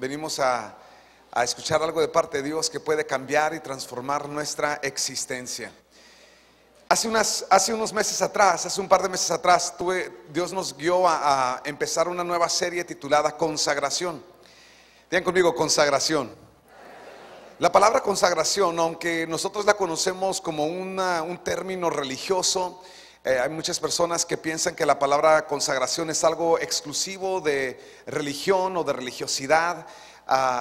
venimos a escuchar algo de parte de Dios que puede cambiar y transformar nuestra existencia. Hace un par de meses atrás, Dios nos guió a empezar una nueva serie titulada Consagración. Digan conmigo, consagración. La palabra consagración, aunque nosotros la conocemos como un término religioso, hay muchas personas que piensan que la palabra consagración es algo exclusivo de religión o de religiosidad.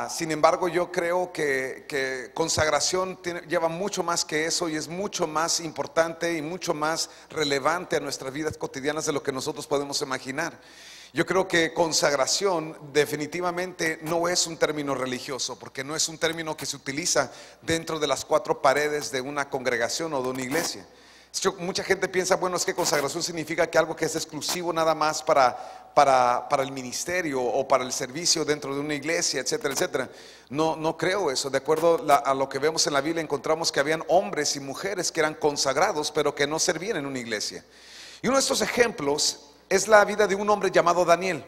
Sin embargo, yo creo que consagración lleva mucho más que eso y es mucho más importante y mucho más relevante a nuestras vidas cotidianas de lo que nosotros podemos imaginar. Yo creo que consagración definitivamente no es un término religioso, porque no es un término que se utiliza dentro de las cuatro paredes de una congregación o de una iglesia. Mucha gente piensa, bueno, es que consagración significa que algo que es exclusivo nada más para el ministerio o para el servicio dentro de una iglesia, etcétera, etcétera. No creo eso. De acuerdo a lo que vemos en la Biblia, encontramos que habían hombres y mujeres que eran consagrados, pero que no servían en una iglesia. Y uno de estos ejemplos es la vida de un hombre llamado Daniel.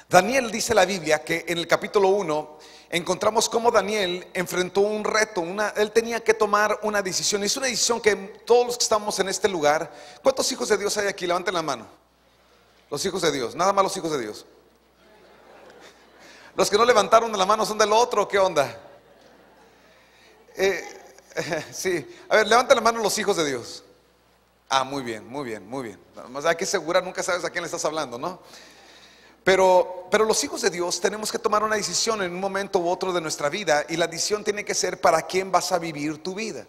Daniel, dice la Biblia, que en el capítulo 1 encontramos cómo Daniel enfrentó un reto. Él tenía que tomar una decisión. Y es una decisión que todos los que estamos en este lugar. ¿Cuántos hijos de Dios hay aquí? Levanten la mano. Los hijos de Dios, nada más los hijos de Dios. Los que no levantaron la mano son del otro, ¿qué onda? Sí, a ver, levanten la mano los hijos de Dios. Muy bien, muy bien, muy bien. Además hay que asegurar, nunca sabes a quién le estás hablando, ¿no? Pero los hijos de Dios tenemos que tomar una decisión en un momento u otro de nuestra vida. Y la decisión tiene que ser para quién vas a vivir tu vida.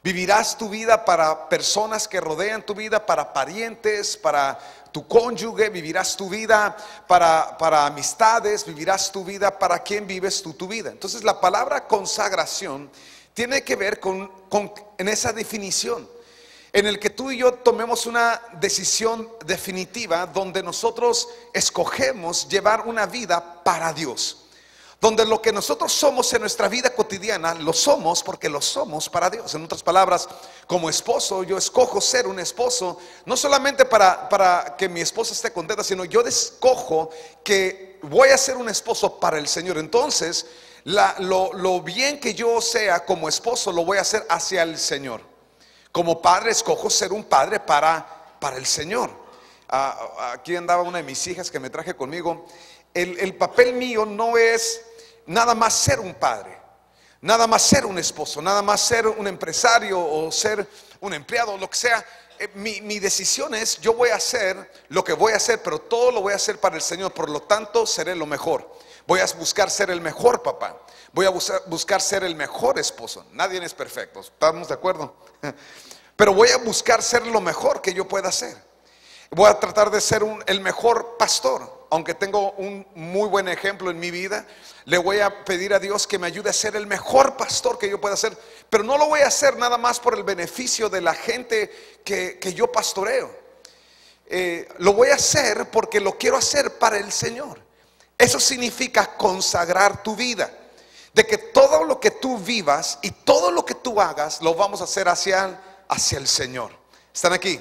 ¿Vivirás tu vida para personas que rodean tu vida, para parientes, para tu cónyuge? ¿Vivirás tu vida para amistades? ¿Vivirás tu vida para quién vives tú tu vida? Entonces la palabra consagración tiene que ver en esa definición, en el que tú y yo tomemos una decisión definitiva donde nosotros escogemos llevar una vida para Dios. Donde lo que nosotros somos en nuestra vida cotidiana, lo somos porque lo somos para Dios. En otras palabras, como esposo, yo escojo ser un esposo, no solamente para que mi esposa esté contenta, sino yo escojo que voy a ser un esposo para el Señor. Entonces, lo bien que yo sea como esposo, lo voy a hacer hacia el Señor. Como padre, escojo ser un padre para el Señor. Aquí andaba una de mis hijas que me traje conmigo. El papel mío no es nada más ser un padre, nada más ser un esposo, nada más ser un empresario o ser un empleado, lo que sea. Mi decisión es, yo voy a hacer lo que voy a hacer, pero todo lo voy a hacer para el Señor. Por lo tanto, seré lo mejor. Voy a buscar ser el mejor papá. Voy a buscar ser el mejor esposo. Nadie es perfecto, ¿estamos de acuerdo? Pero voy a buscar ser lo mejor que yo pueda hacer. Voy a tratar de ser el mejor pastor. Aunque tengo un muy buen ejemplo en mi vida, le voy a pedir a Dios que me ayude a ser el mejor pastor que yo pueda ser. Pero no lo voy a hacer nada más por el beneficio de la gente que yo pastoreo. Lo voy a hacer porque lo quiero hacer para el Señor. Eso significa consagrar tu vida. De que todo lo que tú vivas y todo lo que tú hagas, lo vamos a hacer hacia el Señor. ¿Están aquí?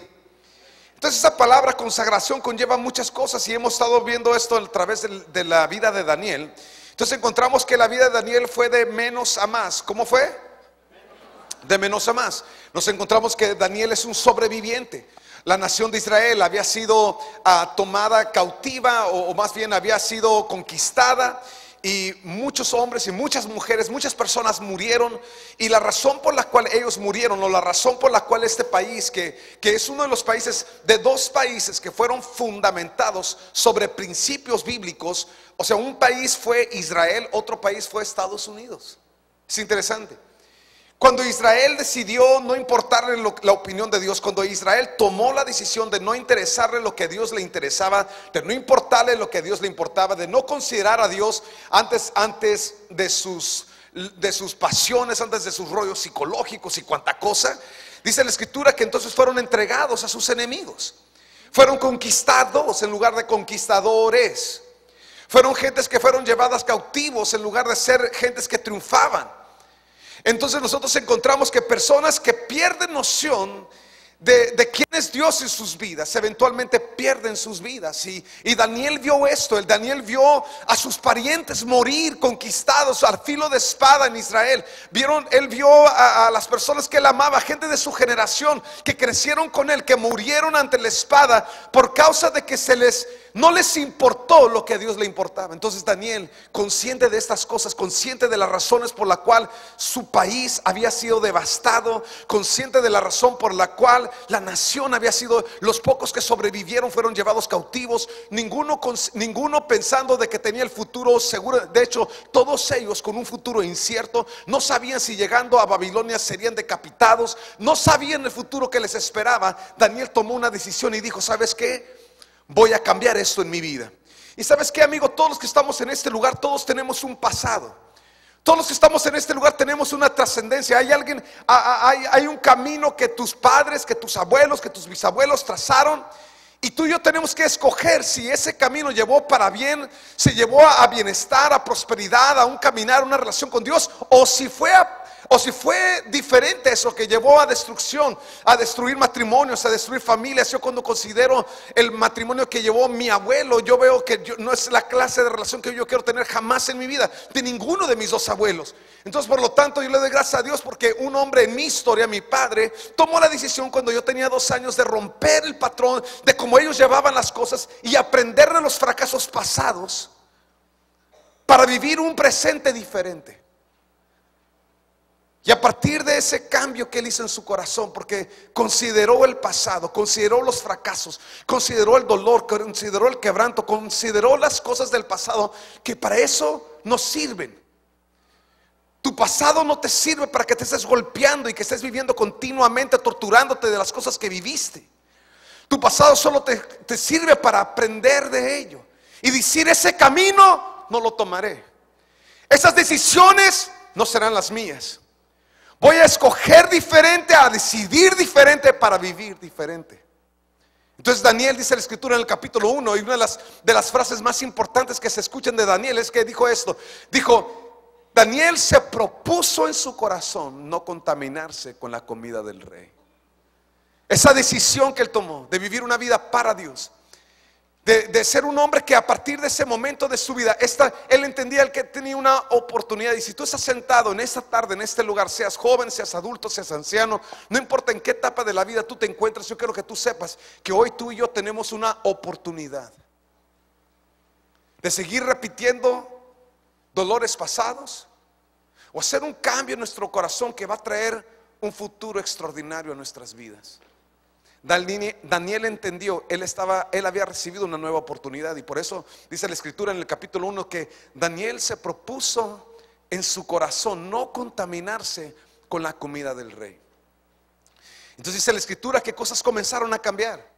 Entonces esa palabra consagración conlleva muchas cosas y hemos estado viendo esto a través de la vida de Daniel. Entonces encontramos que la vida de Daniel fue de menos a más. ¿Cómo fue? De menos a más. Nos encontramos que Daniel es un sobreviviente. La nación de Israel había sido tomada cautiva o más bien había sido conquistada. Y muchos hombres y muchas mujeres, muchas personas murieron. Y la razón por la cual ellos murieron, o la razón por la cual este país, que es uno de los países, de dos países que fueron fundamentados sobre principios bíblicos. O sea, un país fue Israel, otro país fue Estados Unidos. Es interesante. Cuando Israel decidió no importarle la opinión de Dios, cuando Israel tomó la decisión de no interesarle lo que a Dios le interesaba, de no importarle lo que a Dios le importaba, de no considerar a Dios antes de sus pasiones, antes de sus rollos psicológicos y cuanta cosa, dice la Escritura que entonces fueron entregados a sus enemigos. Fueron conquistados en lugar de conquistadores. Fueron gentes que fueron llevadas cautivos en lugar de ser gentes que triunfaban. Entonces nosotros encontramos que personas que pierden noción de quién es Dios en sus vidas, eventualmente pierden sus vidas. Y Daniel vio esto. Daniel vio a sus parientes morir conquistados al filo de espada en Israel. Él vio a las personas que él amaba, gente de su generación que crecieron con él, que murieron ante la espada por causa de que no les importó lo que a Dios le importaba. Entonces Daniel, consciente de estas cosas, consciente de las razones por la cual su país había sido devastado, consciente de la razón por la cual la nación había sido, los pocos que sobrevivieron fueron llevados cautivos, ninguno pensando de que tenía el futuro seguro. De hecho, todos ellos con un futuro incierto, no sabían si llegando a Babilonia serían decapitados, no sabían el futuro que les esperaba. Daniel tomó una decisión y dijo: ¿sabes qué? Voy a cambiar esto en mi vida. Y ¿sabes qué, amigo? Todos los que estamos en este lugar, todos tenemos un pasado. Todos los que estamos en este lugar tenemos una trascendencia. Hay un camino que tus padres, que tus abuelos, que tus bisabuelos trazaron. Y tú y yo tenemos que escoger si ese camino llevó para bien, si llevó a bienestar, a prosperidad, a un caminar, una relación con Dios, o si fue diferente eso que llevó a destrucción, a destruir matrimonios, a destruir familias. Yo cuando considero el matrimonio que llevó mi abuelo, yo veo que no es la clase de relación que yo quiero tener jamás en mi vida, de ninguno de mis dos abuelos. Entonces, por lo tanto, yo le doy gracias a Dios porque un hombre en mi historia, mi padre, tomó la decisión cuando yo tenía 2 años de romper el patrón de cómo ellos llevaban las cosas y aprender de los fracasos pasados para vivir un presente diferente. Y a partir de ese cambio que él hizo en su corazón, porque consideró el pasado, consideró los fracasos, consideró el dolor, consideró el quebranto, consideró las cosas del pasado que para eso no sirven. Tu pasado no te sirve para que te estés golpeando y que estés viviendo continuamente, torturándote de las cosas que viviste. Tu pasado solo te sirve para aprender de ello y decir: ese camino no lo tomaré, esas decisiones no serán las mías. Voy a escoger diferente, a decidir diferente para vivir diferente. Entonces Daniel, dice la escritura en el capítulo 1, y una de las frases más importantes que se escuchan de Daniel es que dijo esto. Dijo: Daniel se propuso en su corazón no contaminarse con la comida del rey. Esa decisión que él tomó de vivir una vida para Dios, de ser un hombre que a partir de ese momento de su vida, él entendía que tenía una oportunidad. Y si tú estás sentado en esta tarde, en este lugar, seas joven, seas adulto, seas anciano, no importa en qué etapa de la vida tú te encuentres, yo quiero que tú sepas que hoy tú y yo tenemos una oportunidad de seguir repitiendo dolores pasados o hacer un cambio en nuestro corazón que va a traer un futuro extraordinario a nuestras vidas. Daniel entendió, él había recibido una nueva oportunidad, y por eso dice la escritura en el capítulo 1 que Daniel se propuso en su corazón no contaminarse con la comida del rey. Entonces dice la escritura que cosas comenzaron a cambiar.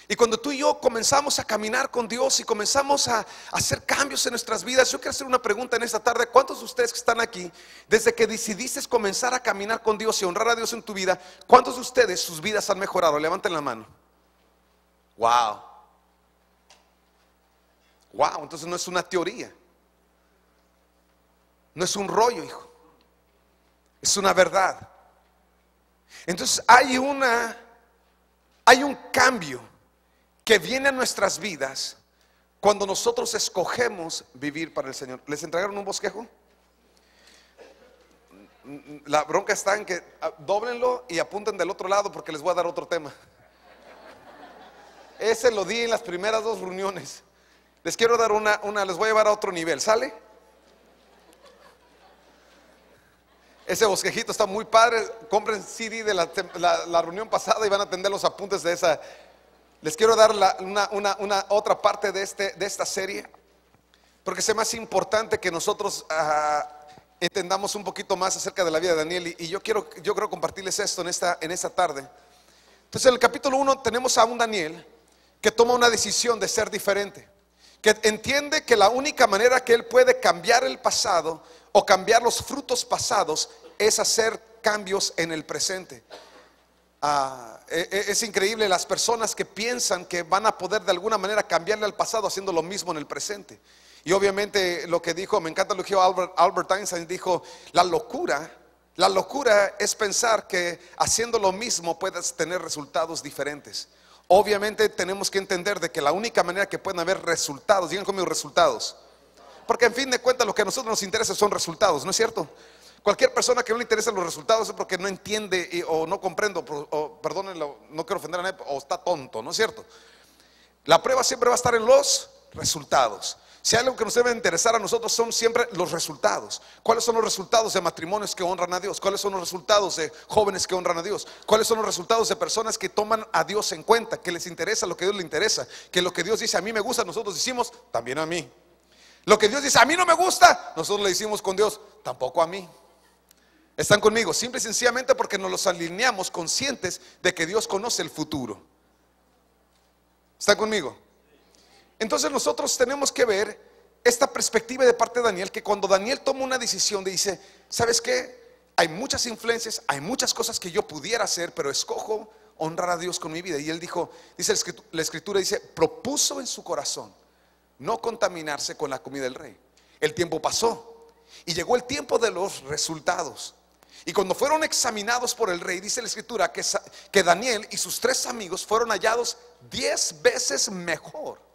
Y cuando tú y yo comenzamos a caminar con Dios y comenzamos a hacer cambios en nuestras vidas, yo quiero hacer una pregunta en esta tarde. ¿Cuántos de ustedes que están aquí, desde que decidiste comenzar a caminar con Dios y honrar a Dios en tu vida, cuántos de ustedes sus vidas han mejorado? Levanten la mano. Wow. Wow, entonces no es una teoría, no es un rollo, hijo, es una verdad. Entonces hay un cambio que viene a nuestras vidas cuando nosotros escogemos vivir para el Señor. ¿Les entregaron un bosquejo? La bronca está en que dóblenlo y apunten del otro lado, porque les voy a dar otro tema. Ese lo di en las primeras 2 reuniones. Les quiero dar les voy a llevar a otro nivel. ¿Sale? Ese bosquejito está muy padre. Compren CD de la reunión pasada y van a tener los apuntes de esa. Les quiero dar una otra parte de esta serie, porque es más importante que nosotros entendamos un poquito más acerca de la vida de Daniel. Y yo quiero compartirles esto en esta tarde. Entonces en el capítulo 1 tenemos a un Daniel que toma una decisión de ser diferente, que entiende que la única manera que él puede cambiar el pasado o cambiar los frutos pasados es hacer cambios en el presente. Es increíble las personas que piensan que van a poder de alguna manera cambiarle al pasado haciendo lo mismo en el presente. Y obviamente lo que dijo, me encanta lo que dijo Albert Einstein, dijo: la locura La locura es pensar que haciendo lo mismo puedas tener resultados diferentes. Obviamente tenemos que entender de que la única manera que pueden haber resultados, digan conmigo resultados, porque en fin de cuentas lo que a nosotros nos interesa son resultados, ¿no es cierto? Cualquier persona que no le interesen los resultados es porque no entiende o no comprende, o perdónenlo, no quiero ofender a nadie, o está tonto, ¿no es cierto? La prueba siempre va a estar en los resultados. Si hay algo que nos debe interesar a nosotros son siempre los resultados. ¿Cuáles son los resultados de matrimonios que honran a Dios? ¿Cuáles son los resultados de jóvenes que honran a Dios? ¿Cuáles son los resultados de personas que toman a Dios en cuenta? Que les interesa lo que a Dios le interesa. Que lo que Dios dice a mí me gusta, nosotros decimos también a mí. Lo que Dios dice a mí no me gusta, nosotros le decimos con Dios tampoco a mí. ¿Están conmigo? Simple y sencillamente porque nos los alineamos conscientes de que Dios conoce el futuro. ¿Están conmigo? Entonces nosotros tenemos que ver esta perspectiva de parte de Daniel, que cuando Daniel toma una decisión dice, ¿sabes qué? Hay muchas influencias, hay muchas cosas que yo pudiera hacer, pero escojo honrar a Dios con mi vida. Y él dijo, dice la escritura, dice, propuso en su corazón no contaminarse con la comida del rey. El tiempo pasó y llegó el tiempo de los resultados. Y cuando fueron examinados por el rey, dice la escritura que Daniel y sus 3 amigos fueron hallados 10 veces mejor.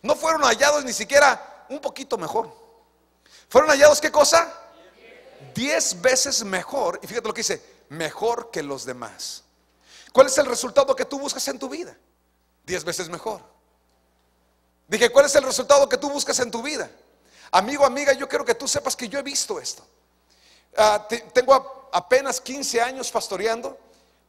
No fueron hallados ni siquiera un poquito mejor. Fueron hallados, ¿qué cosa? 10 veces mejor. Y fíjate lo que dice, mejor que los demás. ¿Cuál es el resultado que tú buscas en tu vida? 10 veces mejor. Dije, ¿cuál es el resultado que tú buscas en tu vida? Amigo, amiga, yo quiero que tú sepas que yo he visto esto. Tengo apenas 15 años pastoreando,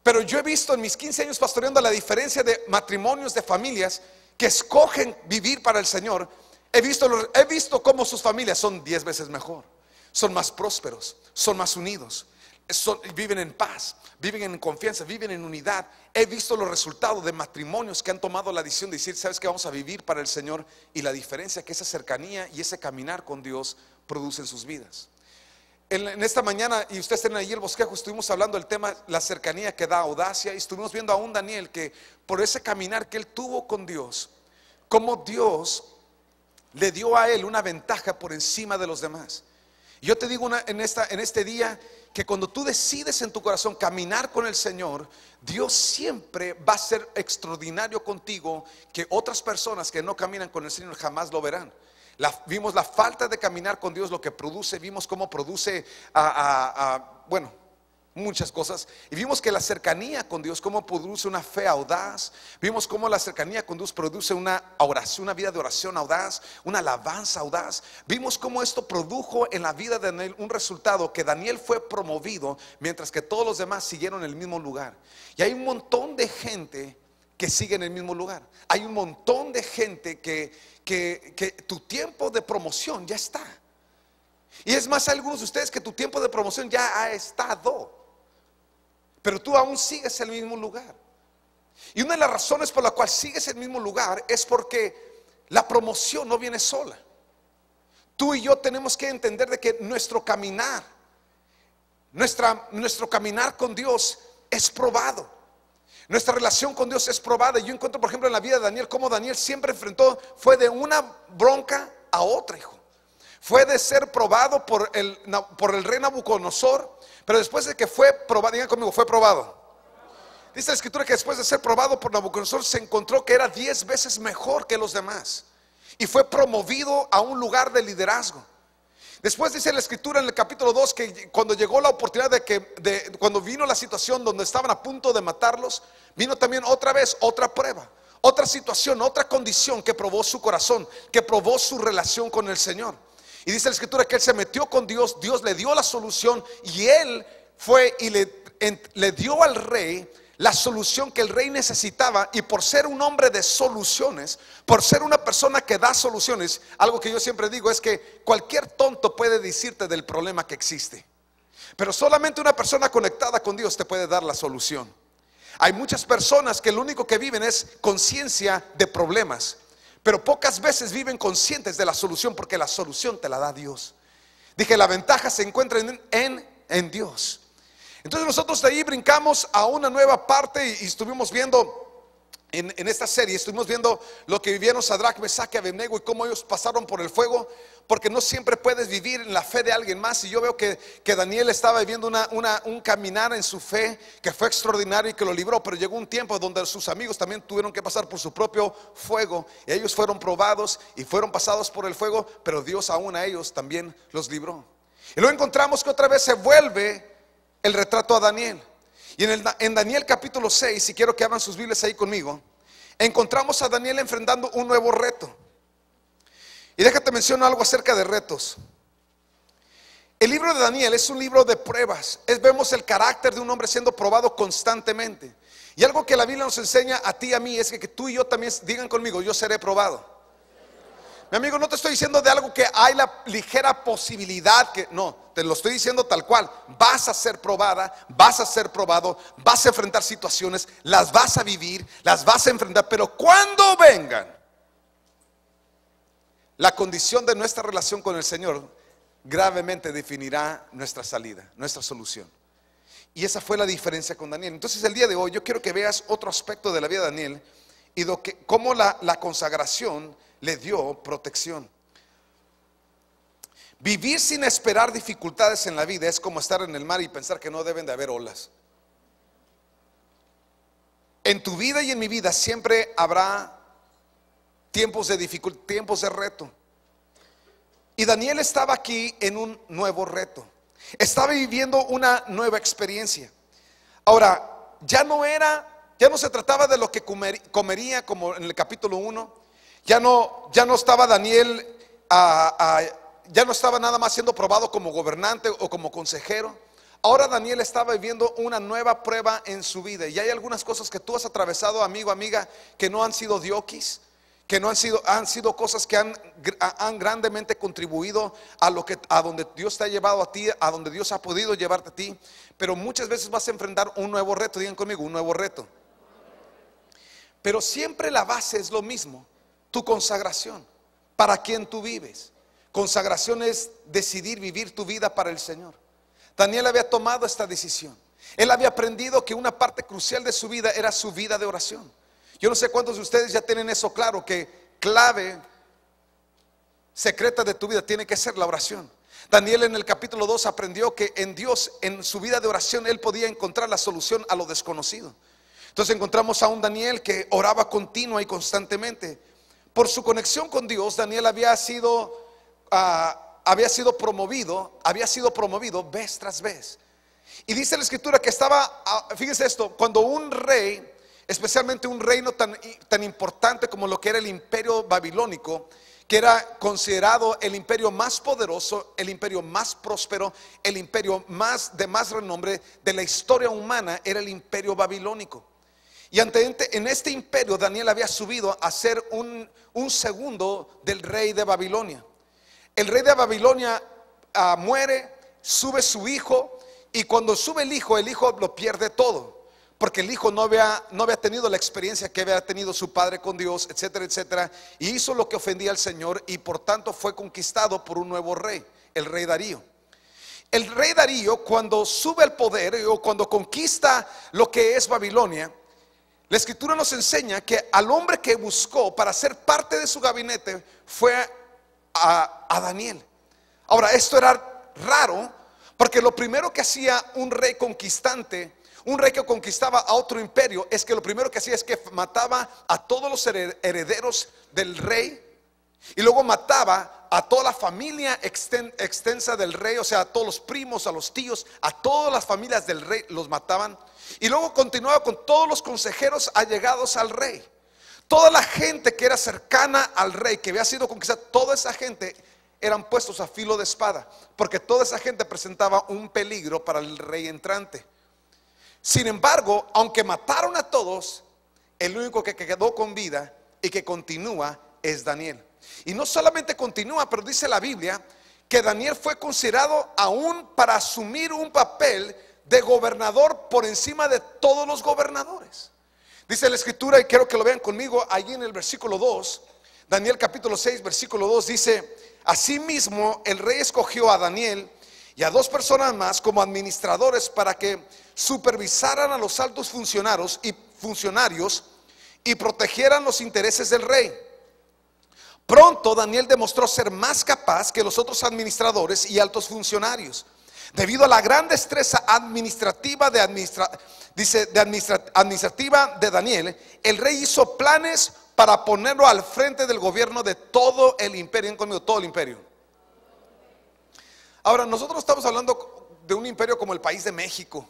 pero yo he visto en mis 15 años pastoreando la diferencia de matrimonios, de familias que escogen vivir para el Señor. He visto cómo sus familias son 10 veces mejor, son más prósperos, son más unidos, viven en paz, viven en confianza, viven en unidad. He visto los resultados de matrimonios que han tomado la decisión de decir, ¿sabes qué? Vamos a vivir para el Señor, y la diferencia que esa cercanía y ese caminar con Dios produce en sus vidas. En esta mañana, y ustedes estén ahí el bosquejo, estuvimos hablando del tema, la cercanía que da audacia, y estuvimos viendo a un Daniel que por ese caminar que él tuvo con Dios, como Dios le dio a él una ventaja por encima de los demás. Y yo te digo en este día que cuando tú decides en tu corazón caminar con el Señor, Dios siempre va a ser extraordinario contigo, que otras personas que no caminan con el Señor jamás lo verán. Vimos la falta de caminar con Dios, lo que produce, vimos cómo produce bueno, muchas cosas, y vimos que la cercanía con Dios cómo produce una fe audaz. Vimos cómo la cercanía con Dios produce una oración, una vida de oración audaz, una alabanza audaz. Vimos cómo esto produjo en la vida de Daniel un resultado, que Daniel fue promovido mientras que todos los demás siguieron en el mismo lugar. Y hay un montón de gente que sigue en el mismo lugar. Hay un montón de gente que tu tiempo de promoción ya está. Y es más, hay algunos de ustedes que tu tiempo de promoción ya ha estado, pero tú aún sigues en el mismo lugar. Y una de las razones por la cual sigues en el mismo lugar es porque la promoción no viene sola. Tú y yo tenemos que entender de que nuestro caminar con Dios es probado. Nuestra relación con Dios es probada. Yo encuentro, por ejemplo, en la vida de Daniel, cómo Daniel siempre fue de una bronca a otra, hijo. Fue de ser probado por el rey Nabucodonosor, pero después de que fue probado, digan conmigo, fue probado. Dice la escritura que después de ser probado por Nabucodonosor, se encontró que era 10 veces mejor que los demás, y fue promovido a un lugar de liderazgo. Después dice la escritura en el capítulo 2 que cuando llegó la oportunidad cuando vino la situación donde estaban a punto de matarlos, vino también otra vez otra prueba, otra situación, otra condición que probó su corazón, que probó su relación con el Señor. Y dice la escritura que él se metió con Dios, Dios le dio la solución, y él fue y le dio al rey la solución que el rey necesitaba. Y por ser un hombre de soluciones, por ser una persona que da soluciones, algo que yo siempre digo es que cualquier tonto puede decirte del problema que existe, pero solamente una persona conectada con Dios te puede dar la solución. Hay muchas personas que lo único que viven es conciencia de problemas, pero pocas veces viven conscientes de la solución, porque la solución te la da Dios. Dije, la ventaja se encuentra en Dios. Entonces nosotros de ahí brincamos a una nueva parte y estuvimos viendo en esta serie estuvimos viendo lo que vivieron Sadrach, Mesach y Abednego y cómo ellos pasaron por el fuego, porque no siempre puedes vivir en la fe de alguien más. Y yo veo que Daniel estaba viviendo un caminar en su fe que fue extraordinario y que lo libró, pero llegó un tiempo donde sus amigos también tuvieron que pasar por su propio fuego, y ellos fueron probados y fueron pasados por el fuego, pero Dios aún a ellos también los libró. Y luego encontramos que otra vez se vuelve el retrato a Daniel. Y en Daniel capítulo 6, si quiero que abran sus Biblias ahí conmigo, encontramos a Daniel enfrentando un nuevo reto. Y déjate mencionar algo acerca de retos. El libro de Daniel es un libro de pruebas. Vemos el carácter de un hombre siendo probado constantemente. Y algo que la Biblia nos enseña a ti y a mí es que tú y yo también, digan conmigo, yo seré probado. Mi amigo, no te estoy diciendo de algo que hay la ligera posibilidad que, no, te lo estoy diciendo tal cual. Vas a ser probada, vas a ser probado, vas a enfrentar situaciones, las vas a vivir, las vas a enfrentar, pero cuando vengan, la condición de nuestra relación con el Señor gravemente definirá nuestra salida, nuestra solución. Y esa fue la diferencia con Daniel. Entonces el día de hoy yo quiero que veas otro aspecto de la vida de Daniel y cómo la consagración le dio protección. Vivir sin esperar dificultades en la vida es como estar en el mar y pensar que no deben de haber olas. En tu vida y en mi vida siempre habrá tiempos de dificultad, tiempos de reto. Y Daniel estaba aquí en un nuevo reto. Estaba viviendo una nueva experiencia. Ahora, ya no se trataba de lo que comería como en el capítulo 1. Ya no estaba Daniel, ya no estaba nada más siendo probado como gobernante o como consejero. Ahora Daniel estaba viviendo una nueva prueba en su vida. Y hay algunas cosas que tú has atravesado, amigo, amiga, que no han sido dioquis, que no han sido cosas que han grandemente contribuido a donde Dios te ha llevado a ti, a donde Dios ha podido llevarte a ti. Pero muchas veces vas a enfrentar un nuevo reto. Digan conmigo, un nuevo reto. Pero siempre la base es lo mismo. Tu consagración, para quien tú vives. Consagración es decidir vivir tu vida para el Señor. Daniel había tomado esta decisión. Él había aprendido que una parte crucial de su vida era su vida de oración. Yo no sé cuántos de ustedes ya tienen eso claro, que clave secreta de tu vida tiene que ser la oración. Daniel en el capítulo 2 aprendió que en Dios, en su vida de oración, él podía encontrar la solución a lo desconocido. Entonces encontramos a un Daniel que oraba continua y constantemente. Por su conexión con Dios, Daniel había sido promovido vez tras vez. Y dice la escritura que fíjense esto, cuando un rey, especialmente un reino tan importante como lo que era el imperio babilónico, que era considerado el imperio más poderoso, el imperio más próspero, el imperio de más renombre de la historia humana, era el imperio babilónico. Y en este imperio Daniel había subido a ser un segundo del rey de Babilonia. El rey de Babilonia muere, sube su hijo, y cuando sube el hijo lo pierde todo, porque el hijo no había tenido la experiencia que había tenido su padre con Dios, etcétera, etcétera, y hizo lo que ofendía al Señor, y por tanto fue conquistado por un nuevo rey, el rey Darío. El rey Darío, cuando sube al poder o cuando conquista lo que es Babilonia, la escritura nos enseña que al hombre que buscó para ser parte de su gabinete fue a Daniel. Ahora, esto era raro, porque lo primero que hacía un rey conquistante, un rey que conquistaba a otro imperio, es que lo primero que hacía es que mataba a todos los herederos del rey, y luego mataba a toda la familia extensa del rey, o sea, a todos los primos, a los tíos, a todas las familias del rey los mataban. Y luego continuaba con todos los consejeros allegados al rey. Toda la gente que era cercana al rey, que había sido conquistada, toda esa gente eran puestos a filo de espada, porque toda esa gente presentaba un peligro para el rey entrante. Sin embargo, aunque mataron a todos, el único que quedó con vida y que continúa es Daniel. Y no solamente continúa, pero dice la Biblia que Daniel fue considerado aún para asumir un papel de gobernador por encima de todos los gobernadores. Dice la escritura, y quiero que lo vean conmigo, allí en el versículo 2, Daniel capítulo 6, versículo 2 dice: asimismo el rey escogió a Daniel y a 2 personas más como administradores para que supervisaran a los altos funcionarios y protegieran los intereses del rey. Pronto Daniel demostró ser más capaz que los otros administradores y altos funcionarios. Debido a la gran destreza administrativa administrativa de Daniel, el rey hizo planes para ponerlo al frente del gobierno de todo el imperio. Ven conmigo, todo el imperio. Ahora, nosotros estamos hablando de un imperio como el país de México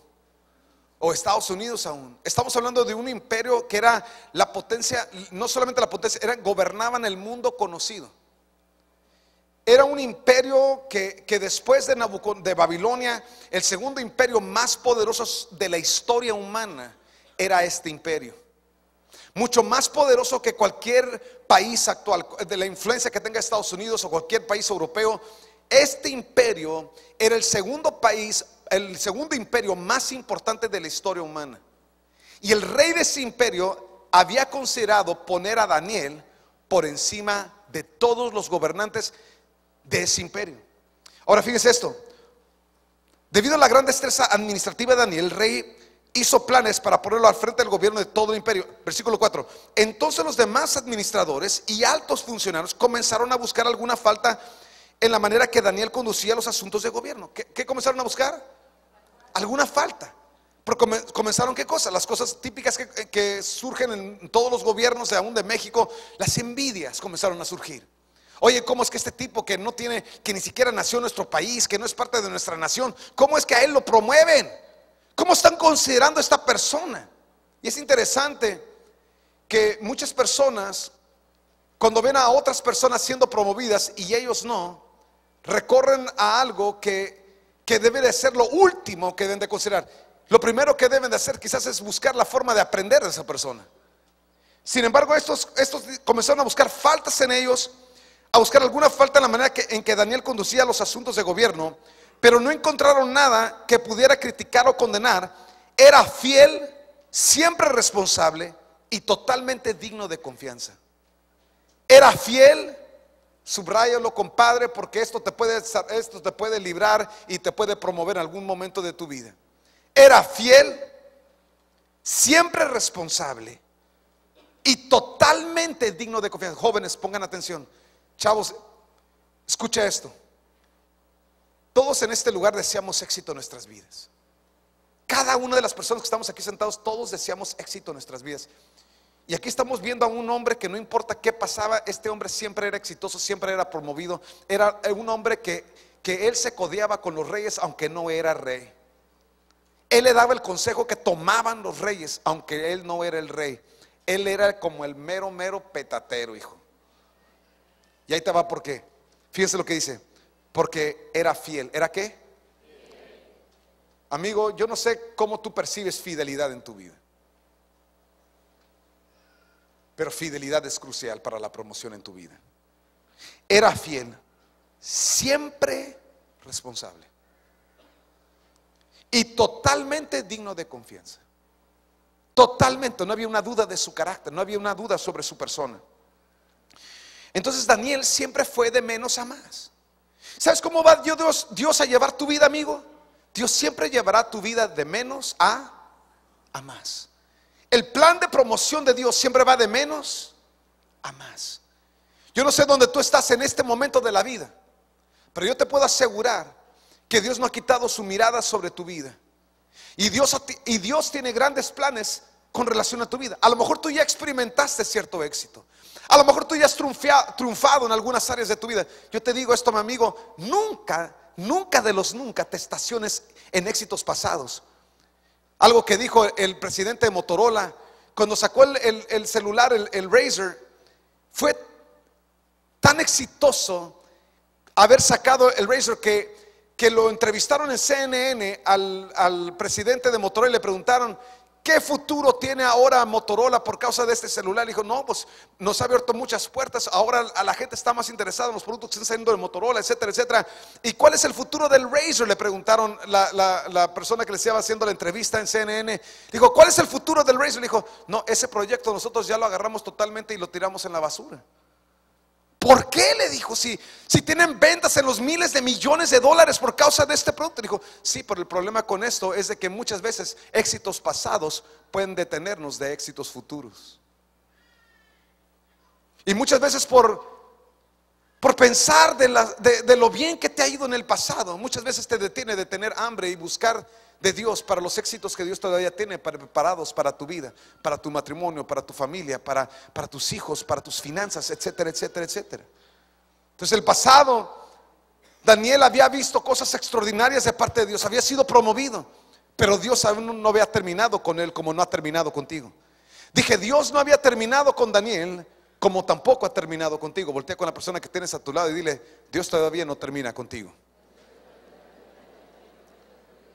o Estados Unidos aún. Estamos hablando de un imperio que era la potencia, no solamente la potencia, gobernaban el mundo conocido. Era un imperio que después de Babilonia, el segundo imperio más poderoso de la historia humana era este imperio. Mucho más poderoso que cualquier país actual, de la influencia que tenga Estados Unidos o cualquier país europeo. Este imperio era el segundo imperio más importante de la historia humana. Y el rey de ese imperio había considerado poner a Daniel por encima de todos los gobernantes de ese imperio. Ahora fíjese esto. Debido a la gran destreza administrativa de Daniel, el rey hizo planes para ponerlo al frente del gobierno de todo el imperio. Versículo 4. Entonces los demás administradores y altos funcionarios comenzaron a buscar alguna falta en la manera que Daniel conducía los asuntos de gobierno. ¿Qué comenzaron a buscar? Alguna falta. Pero comenzaron, ¿qué cosa? Las cosas típicas que surgen en todos los gobiernos, aún de México. Las envidias comenzaron a surgir. Oye, ¿cómo es que este tipo que no tiene, que ni siquiera nació en nuestro país, que no es parte de nuestra nación, cómo es que a él lo promueven? ¿Cómo están considerando a esta persona? Y es interesante que muchas personas, cuando ven a otras personas siendo promovidas y ellos no, recorren a algo que debe de ser lo último que deben de considerar. Lo primero que deben de hacer quizás es buscar la forma de aprender de esa persona. Sin embargo, estos comenzaron a buscar faltas en ellos, a buscar alguna falta en la manera en que Daniel conducía los asuntos de gobierno, pero no encontraron nada que pudiera criticar o condenar. Era fiel, siempre responsable y totalmente digno de confianza. Era fiel, subráyalo, compadre, porque esto te puede librar y te puede promover en algún momento de tu vida. Era fiel, siempre responsable y totalmente digno de confianza. Jóvenes, pongan atención. Chavos, escucha esto. Todos en este lugar deseamos éxito en nuestras vidas. Cada una de las personas que estamos aquí sentados, todos deseamos éxito en nuestras vidas. Y aquí estamos viendo a un hombre que no importa qué pasaba, este hombre siempre era exitoso, siempre era promovido. Era un hombre que él se codeaba con los reyes aunque no era rey. Él le daba el consejo que tomaban los reyes aunque él no era el rey. Él era como el mero petatero, hijo. Y ahí te va por qué. Fíjense lo que dice. Porque era fiel. ¿Era qué? Amigo, yo no sé cómo tú percibes fidelidad en tu vida, pero fidelidad es crucial para la promoción en tu vida. Era fiel, siempre responsable y totalmente digno de confianza. Totalmente, no había una duda de su carácter, no había una duda sobre su persona. Entonces Daniel siempre fue de menos a más. ¿Sabes cómo va Dios a llevar tu vida, amigo? Dios siempre llevará tu vida de menos a más. El plan de promoción de Dios siempre va de menos a más. Yo no sé dónde tú estás en este momento de la vida, pero yo te puedo asegurar que Dios no ha quitado su mirada sobre tu vida. Y Dios tiene grandes planes con relación a tu vida. A lo mejor tú ya experimentaste cierto éxito. A lo mejor tú ya has triunfado en algunas áreas de tu vida. Yo te digo esto, mi amigo, nunca te estaciones en éxitos pasados. Algo que dijo el presidente de Motorola cuando sacó el celular, el Razr, fue tan exitoso haber sacado el Razr que lo entrevistaron en CNN al presidente de Motorola y le preguntaron: ¿qué futuro tiene ahora Motorola por causa de este celular? Le dijo: no, pues nos ha abierto muchas puertas. Ahora a la gente está más interesada en los productos que están saliendo de Motorola, etcétera, etcétera. ¿Y cuál es el futuro del Razr? Le preguntaron la persona que le estaba haciendo la entrevista en CNN. Dijo: ¿cuál es el futuro del Razr? Le dijo: no, ese proyecto nosotros ya lo agarramos totalmente y lo tiramos en la basura. ¿Por qué? Le dijo, si tienen ventas en los miles de millones de dólares por causa de este producto. Dijo: sí, pero el problema con esto es de que muchas veces éxitos pasados pueden detenernos de éxitos futuros. Y muchas veces por pensar de lo bien que te ha ido en el pasado, muchas veces te detiene de tener hambre y buscar de Dios para los éxitos que Dios todavía tiene preparados para tu vida, para tu matrimonio, para tu familia, para tus hijos, para tus finanzas, etcétera, etcétera, etcétera. Entonces el pasado, Daniel había visto cosas extraordinarias de parte de Dios, había sido promovido, pero Dios aún no había terminado con él como no ha terminado contigo. Dije, Dios no había terminado con Daniel como tampoco ha terminado contigo. Voltea con la persona que tienes a tu lado y dile, Dios todavía no termina contigo.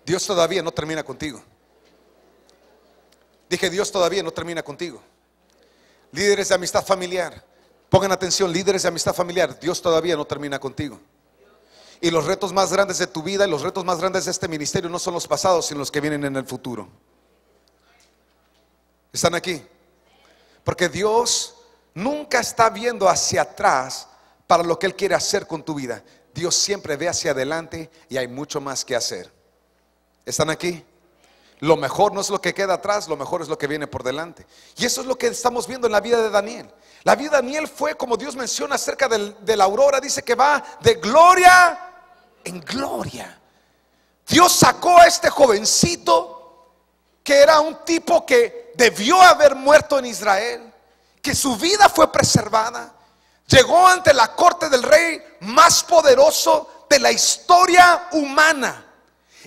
Dios todavía no termina contigo. Dije, Dios todavía no termina contigo. Líderes de amistad familiar, pongan atención, líderes de amistad familiar, Dios todavía no termina contigo. Y los retos más grandes de tu vida y los retos más grandes de este ministerio no son los pasados, sino los que vienen en el futuro. ¿Están aquí? Porque Dios nunca está viendo hacia atrás para lo que Él quiere hacer con tu vida. Dios siempre ve hacia adelante y hay mucho más que hacer. ¿Están aquí? Lo mejor no es lo que queda atrás, lo mejor es lo que viene por delante. Y eso es lo que estamos viendo en la vida de Daniel. La vida de Daniel fue, como Dios menciona acerca de la aurora, dice que va de gloria en gloria. Dios sacó a este jovencito que era un tipo que debió haber muerto en Israel, que su vida fue preservada. Llegó ante la corte del rey más poderoso de la historia humana,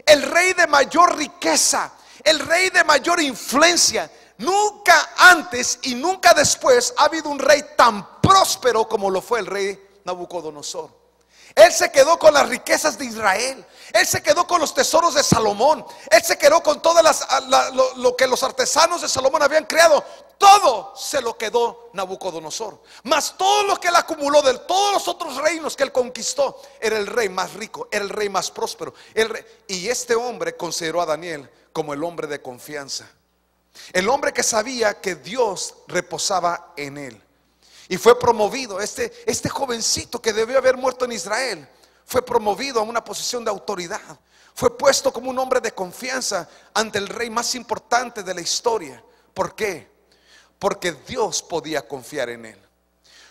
el rey de mayor riqueza, el rey de mayor influencia. Nunca antes y nunca después ha habido un rey tan próspero como lo fue el rey Nabucodonosor. Él se quedó con las riquezas de Israel. Él se quedó con los tesoros de Salomón. Él se quedó con todas lo que los artesanos de Salomón habían creado. Todo se lo quedó Nabucodonosor. Mas todo lo que él acumuló de todos los otros reinos que él conquistó, era el rey más rico, era el rey más próspero. Y este hombre consideró a Daniel como el hombre de confianza, el hombre que sabía que Dios reposaba en él. Y fue promovido. Este jovencito que debió haber muerto en Israel fue promovido a una posición de autoridad. Fue puesto como un hombre de confianza ante el rey más importante de la historia. ¿Por qué? Porque Dios podía confiar en él.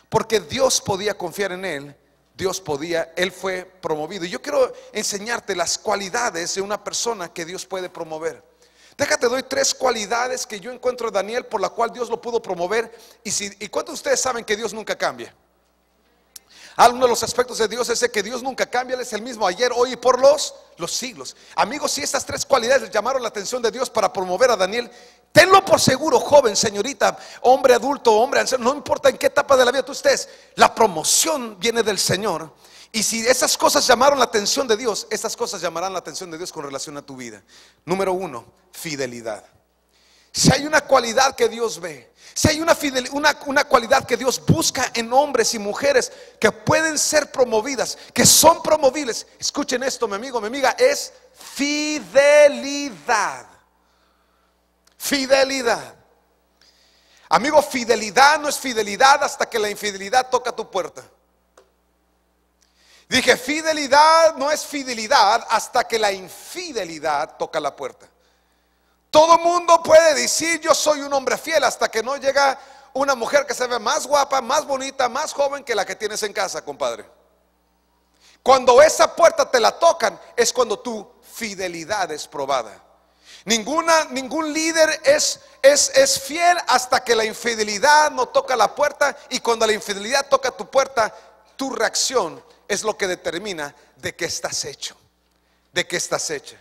Porque Dios podía confiar en él. Él fue promovido. Y yo quiero enseñarte las cualidades de una persona que Dios puede promover. Déjate, doy 3 cualidades que yo encuentro en Daniel por la cual Dios lo pudo promover. ¿Y cuántos de ustedes saben que Dios nunca cambia? Uno de los aspectos de Dios es que Dios nunca cambia. Él es el mismo ayer, hoy y por los siglos. Amigos, si estas 3 cualidades llamaron la atención de Dios para promover a Daniel, tenlo por seguro, joven, señorita, hombre adulto, hombre anciano, no importa en qué etapa de la vida tú estés, la promoción viene del Señor. Y si esas cosas llamaron la atención de Dios, estas cosas llamarán la atención de Dios con relación a tu vida. Número 1, fidelidad. Si hay una cualidad que Dios ve, si hay una cualidad que Dios busca en hombres y mujeres que pueden ser promovidas, que son promovibles, escuchen esto, mi amigo, mi amiga, es fidelidad. Fidelidad. Amigo, fidelidad no es fidelidad hasta que la infidelidad toca tu puerta. Dije, fidelidad no es fidelidad hasta que la infidelidad toca la puerta. Todo mundo puede decir yo soy un hombre fiel hasta que no llega una mujer que se ve más guapa, más bonita, más joven que la que tienes en casa, compadre. Cuando esa puerta te la tocan es cuando tu fidelidad es probada. Ningún líder es fiel hasta que la infidelidad no toca la puerta. Y cuando la infidelidad toca tu puerta, tu reacción es lo que determina de qué estás hecho, de qué estás hecha.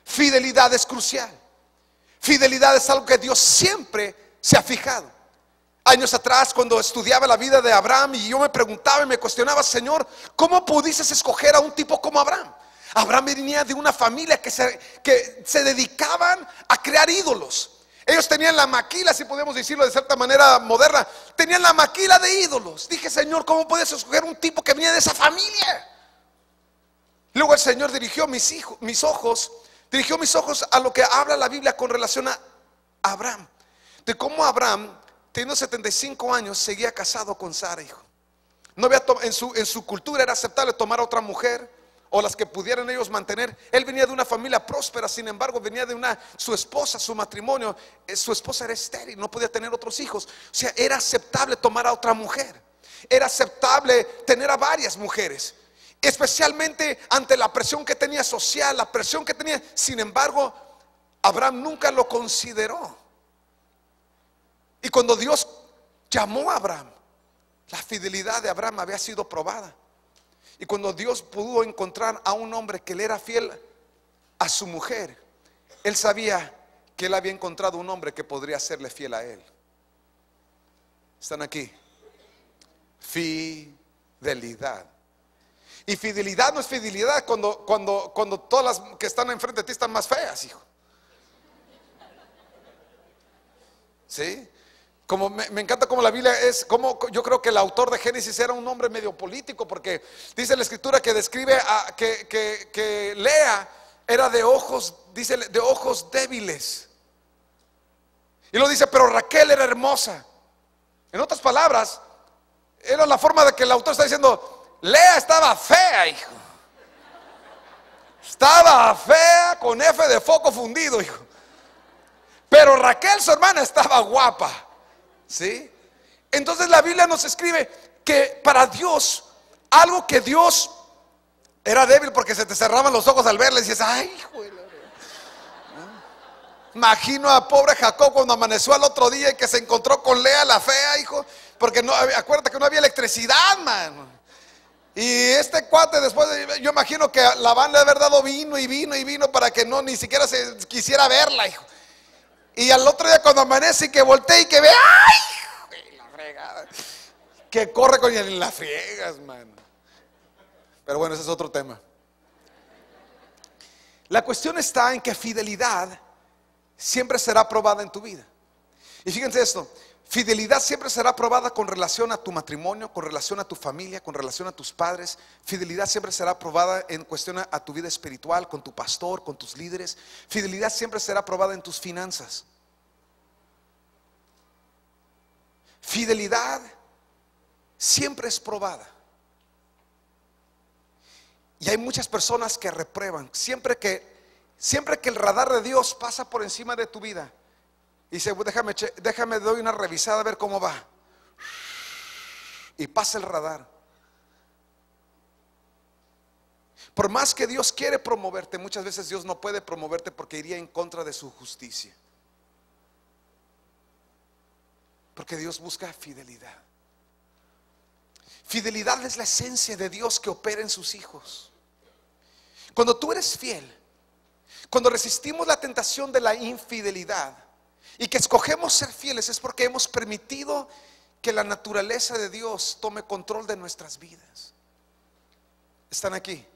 Fidelidad es crucial. Fidelidad es algo que Dios siempre se ha fijado. Años atrás, cuando estudiaba la vida de Abraham, y yo me preguntaba y me cuestionaba, Señor, ¿cómo pudiste escoger a un tipo como Abraham? Abraham venía de una familia que se dedicaban a crear ídolos. Ellos tenían la maquila, si podemos decirlo de cierta manera moderna, tenían la maquila de ídolos. Dije, Señor, ¿cómo puedes escoger un tipo que venía de esa familia? Luego el Señor dirigió mis ojos a lo que habla la Biblia con relación a Abraham. De cómo Abraham, teniendo 75 años, seguía casado con Sara, hijo. No había en su cultura era aceptable tomar a otra mujer o las que pudieran ellos mantener. Él venía de una familia próspera, sin embargo venía de su esposa, su matrimonio, su esposa era estéril, no podía tener otros hijos. O sea, era aceptable tomar a otra mujer, era aceptable tener a varias mujeres, especialmente ante la presión que tenía social, la presión que tenía. Sin embargo, Abraham nunca lo consideró. Y cuando Dios llamó a Abraham, la fidelidad de Abraham había sido probada. Y cuando Dios pudo encontrar a un hombre que le era fiel a su mujer, él sabía que él había encontrado un hombre que podría serle fiel a él. ¿Están aquí? Fidelidad. Y fidelidad no es fidelidad cuando todas las que están enfrente de ti están más feas, hijo. ¿Sí? Como me encanta como la Biblia es, como yo creo que el autor de Génesis era un hombre medio político, porque dice la escritura que describe que Lea era de ojos, dice, de ojos débiles. Y lo dice, pero Raquel era hermosa. En otras palabras, era la forma de que el autor está diciendo, Lea estaba fea, hijo. Estaba fea con F de foco fundido, hijo. Pero Raquel, su hermana, estaba guapa. ¿Sí? Entonces la Biblia nos escribe que para Dios, algo que Dios era débil, porque se te cerraban los ojos al verle y dices, ay, hijo de la... Imagino a pobre Jacob cuando amaneció al otro día y que se encontró con Lea la fea, hijo, porque no, acuérdate que no había electricidad, man. Y este cuate después, yo imagino que Labán le ha haber dado vino y vino y vino para que no ni siquiera se quisiera verla, hijo. Y al otro día cuando amanece y que voltea y que ve, ¡ay! La fregada. Que corre con él en las friegas, man. Pero bueno, ese es otro tema. La cuestión está en que fidelidad siempre será probada en tu vida. Y fíjense esto, fidelidad siempre será probada con relación a tu matrimonio, con relación a tu familia, con relación a tus padres. Fidelidad siempre será probada en cuestión a tu vida espiritual, con tu pastor, con tus líderes. Fidelidad siempre será probada en tus finanzas. Fidelidad siempre es probada. Y hay muchas personas que reprueban. Siempre que el radar de Dios pasa por encima de tu vida y dice, déjame doy una revisada a ver cómo va, y pasa el radar. Por más que Dios quiere promoverte, muchas veces Dios no puede promoverte porque iría en contra de su justicia. Porque Dios busca fidelidad. Fidelidad es la esencia de Dios que opera en sus hijos. Cuando tú eres fiel, cuando resistimos la tentación de la infidelidad y que escogemos ser fieles, es porque hemos permitido que la naturaleza de Dios tome control de nuestras vidas. ¿Están aquí?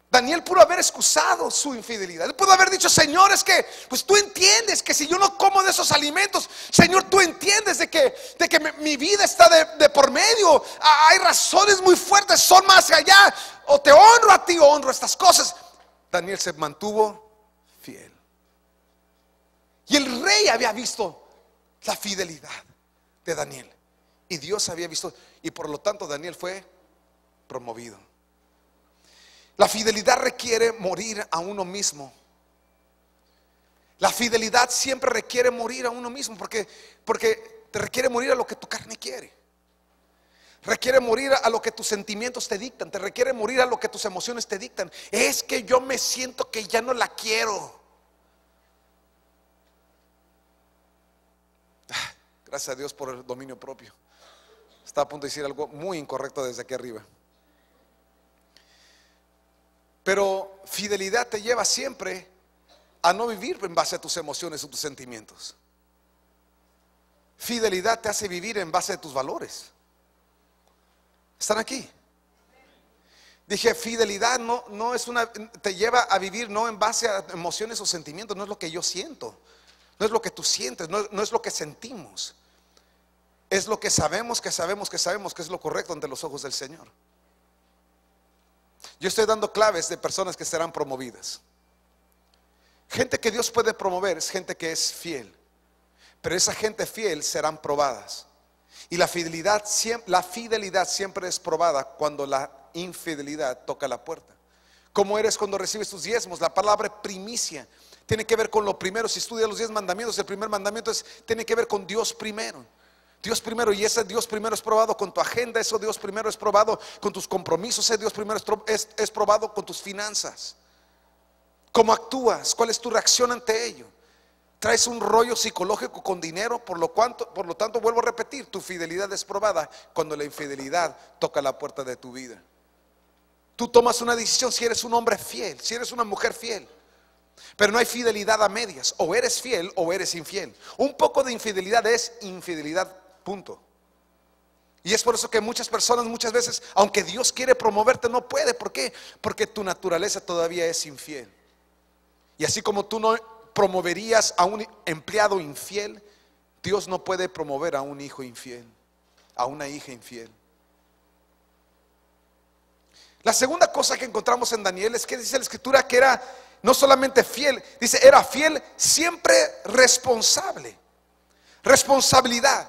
Daniel pudo haber excusado su infidelidad. Él pudo haber dicho, Señor, es que pues tú entiendes que si yo no como de esos alimentos, Señor, tú entiendes de que mi vida está de por medio. Hay razones muy fuertes, son más allá. O te honro a ti o honro estas cosas. Daniel se mantuvo fiel. Y el rey había visto la fidelidad de Daniel. Y Dios había visto, y por lo tanto Daniel fue promovido. La fidelidad requiere morir a uno mismo. La fidelidad siempre requiere morir a uno mismo, porque te requiere morir a lo que tu carne quiere. Requiere morir a lo que tus sentimientos te dictan. Te requiere morir a lo que tus emociones te dictan. Es que yo me siento que ya no la quiero. Gracias a Dios por el dominio propio. Estaba a punto de decir algo muy incorrecto desde aquí arriba. Pero fidelidad te lleva siempre a no vivir en base a tus emociones o tus sentimientos. Fidelidad te hace vivir en base a tus valores. ¿Están aquí? Dije, fidelidad no es te lleva a vivir no en base a emociones o sentimientos. No es lo que yo siento, no es lo que tú sientes, no es lo que sentimos. Es lo que sabemos que es lo correcto ante los ojos del Señor. Yo estoy dando claves de personas que serán promovidas. Gente que Dios puede promover es gente que es fiel. Pero esa gente fiel serán probadas. Y la fidelidad siempre es probada cuando la infidelidad toca la puerta. ¿Cómo eres cuando recibes tus diezmos? La palabra primicia tiene que ver con lo primero. Si estudias los 10 mandamientos, el primer mandamiento tiene que ver con Dios primero. Dios primero, y ese Dios primero es probado con tu agenda, eso Dios primero es probado con tus compromisos, ese Dios primero es probado con tus finanzas. ¿Cómo actúas? ¿Cuál es tu reacción ante ello? ¿Traes un rollo psicológico con dinero? Por lo tanto, vuelvo a repetir, tu fidelidad es probada cuando la infidelidad toca la puerta de tu vida. Tú tomas una decisión si eres un hombre fiel, si eres una mujer fiel. Pero no hay fidelidad a medias, o eres fiel o eres infiel. Un poco de infidelidad es infidelidad, punto. Y es por eso que muchas personas muchas veces, aunque Dios quiere promoverte, no puede. ¿Por qué? Porque tu naturaleza todavía es infiel. Y así como tú no promoverías a un empleado infiel, Dios no puede promover a un hijo infiel, a una hija infiel. La segunda cosa que encontramos en Daniel es que dice la escritura que era no solamente fiel, dice era fiel, siempre responsable. Responsabilidad,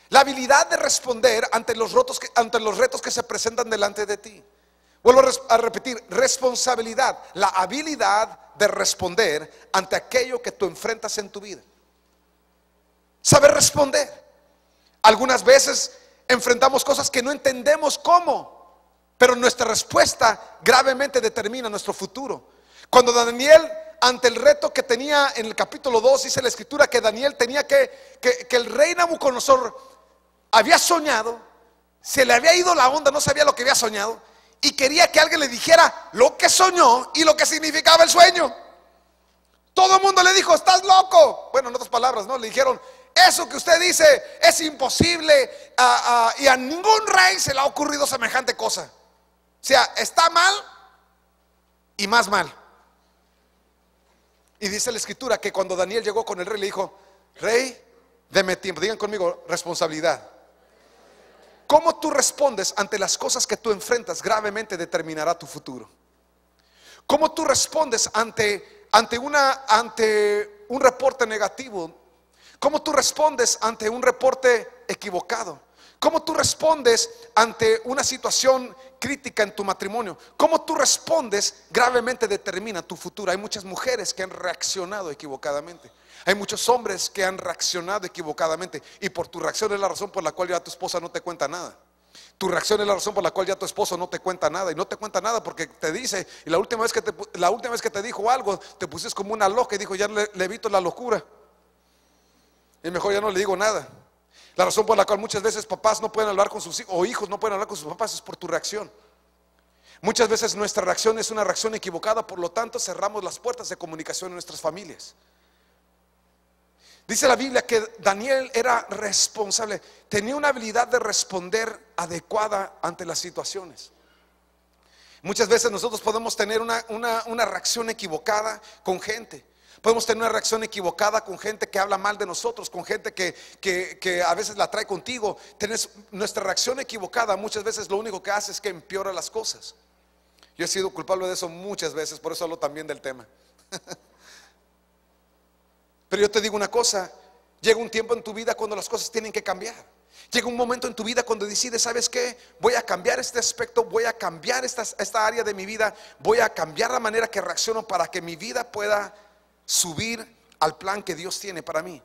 la habilidad de responder ante los retos que se presentan delante de ti. Vuelvo a repetir, responsabilidad, la habilidad de responder ante aquello que tú enfrentas en tu vida. Saber responder. Algunas veces enfrentamos cosas que no entendemos cómo, pero nuestra respuesta gravemente determina nuestro futuro. Cuando Daniel, ante el reto que tenía en el capítulo 2, dice la escritura que Daniel tenía que el rey Nabucodonosor había soñado, se le había ido la onda, no sabía lo que había soñado, y quería que alguien le dijera lo que soñó y lo que significaba el sueño. Todo el mundo le dijo, estás loco. Bueno, en otras palabras, ¿no? Le dijeron, eso que usted dice es imposible, y a ningún rey se le ha ocurrido semejante cosa. O sea, está mal y más mal. Y dice la escritura que cuando Daniel llegó con el rey, le dijo, rey, deme tiempo. Digan conmigo, responsabilidad. Cómo tú respondes ante las cosas que tú enfrentas gravemente determinará tu futuro. Cómo tú respondes ante un reporte negativo. Cómo tú respondes ante un reporte equivocado. Cómo tú respondes ante una situación crítica en tu matrimonio. Cómo tú respondes gravemente determina tu futuro. Hay muchas mujeres que han reaccionado equivocadamente. Hay muchos hombres que han reaccionado equivocadamente, y por tu reacción es la razón por la cual ya tu esposa no te cuenta nada. Tu reacción es la razón por la cual ya tu esposo no te cuenta nada. Y no te cuenta nada porque te dice, y la última vez que te dijo algo, te pusiste como una loca y dijo, ya le evito la locura, y mejor ya no le digo nada. La razón por la cual muchas veces papás no pueden hablar con sus hijos, o hijos no pueden hablar con sus papás, es por tu reacción. Muchas veces nuestra reacción es una reacción equivocada, por lo tanto cerramos las puertas de comunicación en nuestras familias. Dice la Biblia que Daniel era responsable, tenía una habilidad de responder adecuada ante las situaciones. Muchas veces nosotros podemos tener una reacción equivocada con gente. Podemos tener una reacción equivocada con gente que habla mal de nosotros, con gente que a veces la trae contigo. Nuestra reacción equivocada muchas veces lo único que hace es que empeora las cosas. Yo he sido culpable de eso muchas veces, por eso hablo también del tema. Pero yo te digo una cosa, llega un tiempo en tu vida cuando las cosas tienen que cambiar. Llega un momento en tu vida cuando decides, ¿sabes qué? Voy a cambiar este aspecto, voy a cambiar esta área de mi vida, voy a cambiar la manera que reacciono para que mi vida pueda subir al plan que Dios tiene para mí.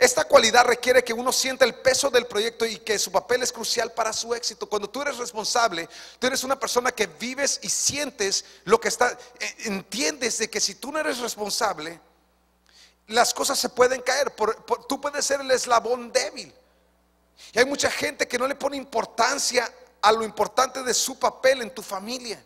Esta cualidad requiere que uno sienta el peso del proyecto y que su papel es crucial para su éxito. Cuando tú eres responsable, tú eres una persona que vives y sientes lo que está, entiendes de que si tú no eres responsable, las cosas se pueden caer, tú puedes ser el eslabón débil. Y hay mucha gente que no le pone importancia a lo importante de su papel en tu familia.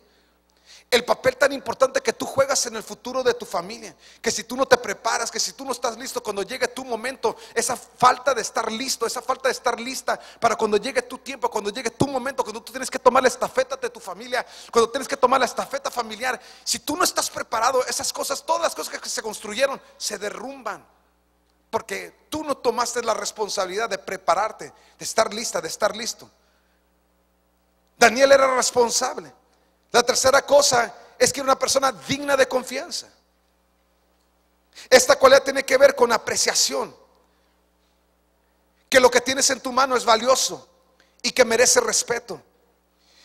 El papel tan importante que tú juegas en el futuro de tu familia. Que si tú no te preparas, que si tú no estás listo cuando llegue tu momento, esa falta de estar listo, esa falta de estar lista para cuando llegue tu tiempo, cuando llegue tu momento, cuando tú tienes que tomar la estafeta de tu familia, cuando tienes que tomar la estafeta familiar, si tú no estás preparado, esas cosas, todas las cosas que se construyeron se derrumban, porque tú no tomaste la responsabilidad de prepararte, de estar lista, de estar listo. Daniel era responsable. La tercera cosa es que era una persona digna de confianza. Esta cualidad tiene que ver con apreciación. que lo que tienes en tu mano es valioso y que merece respeto.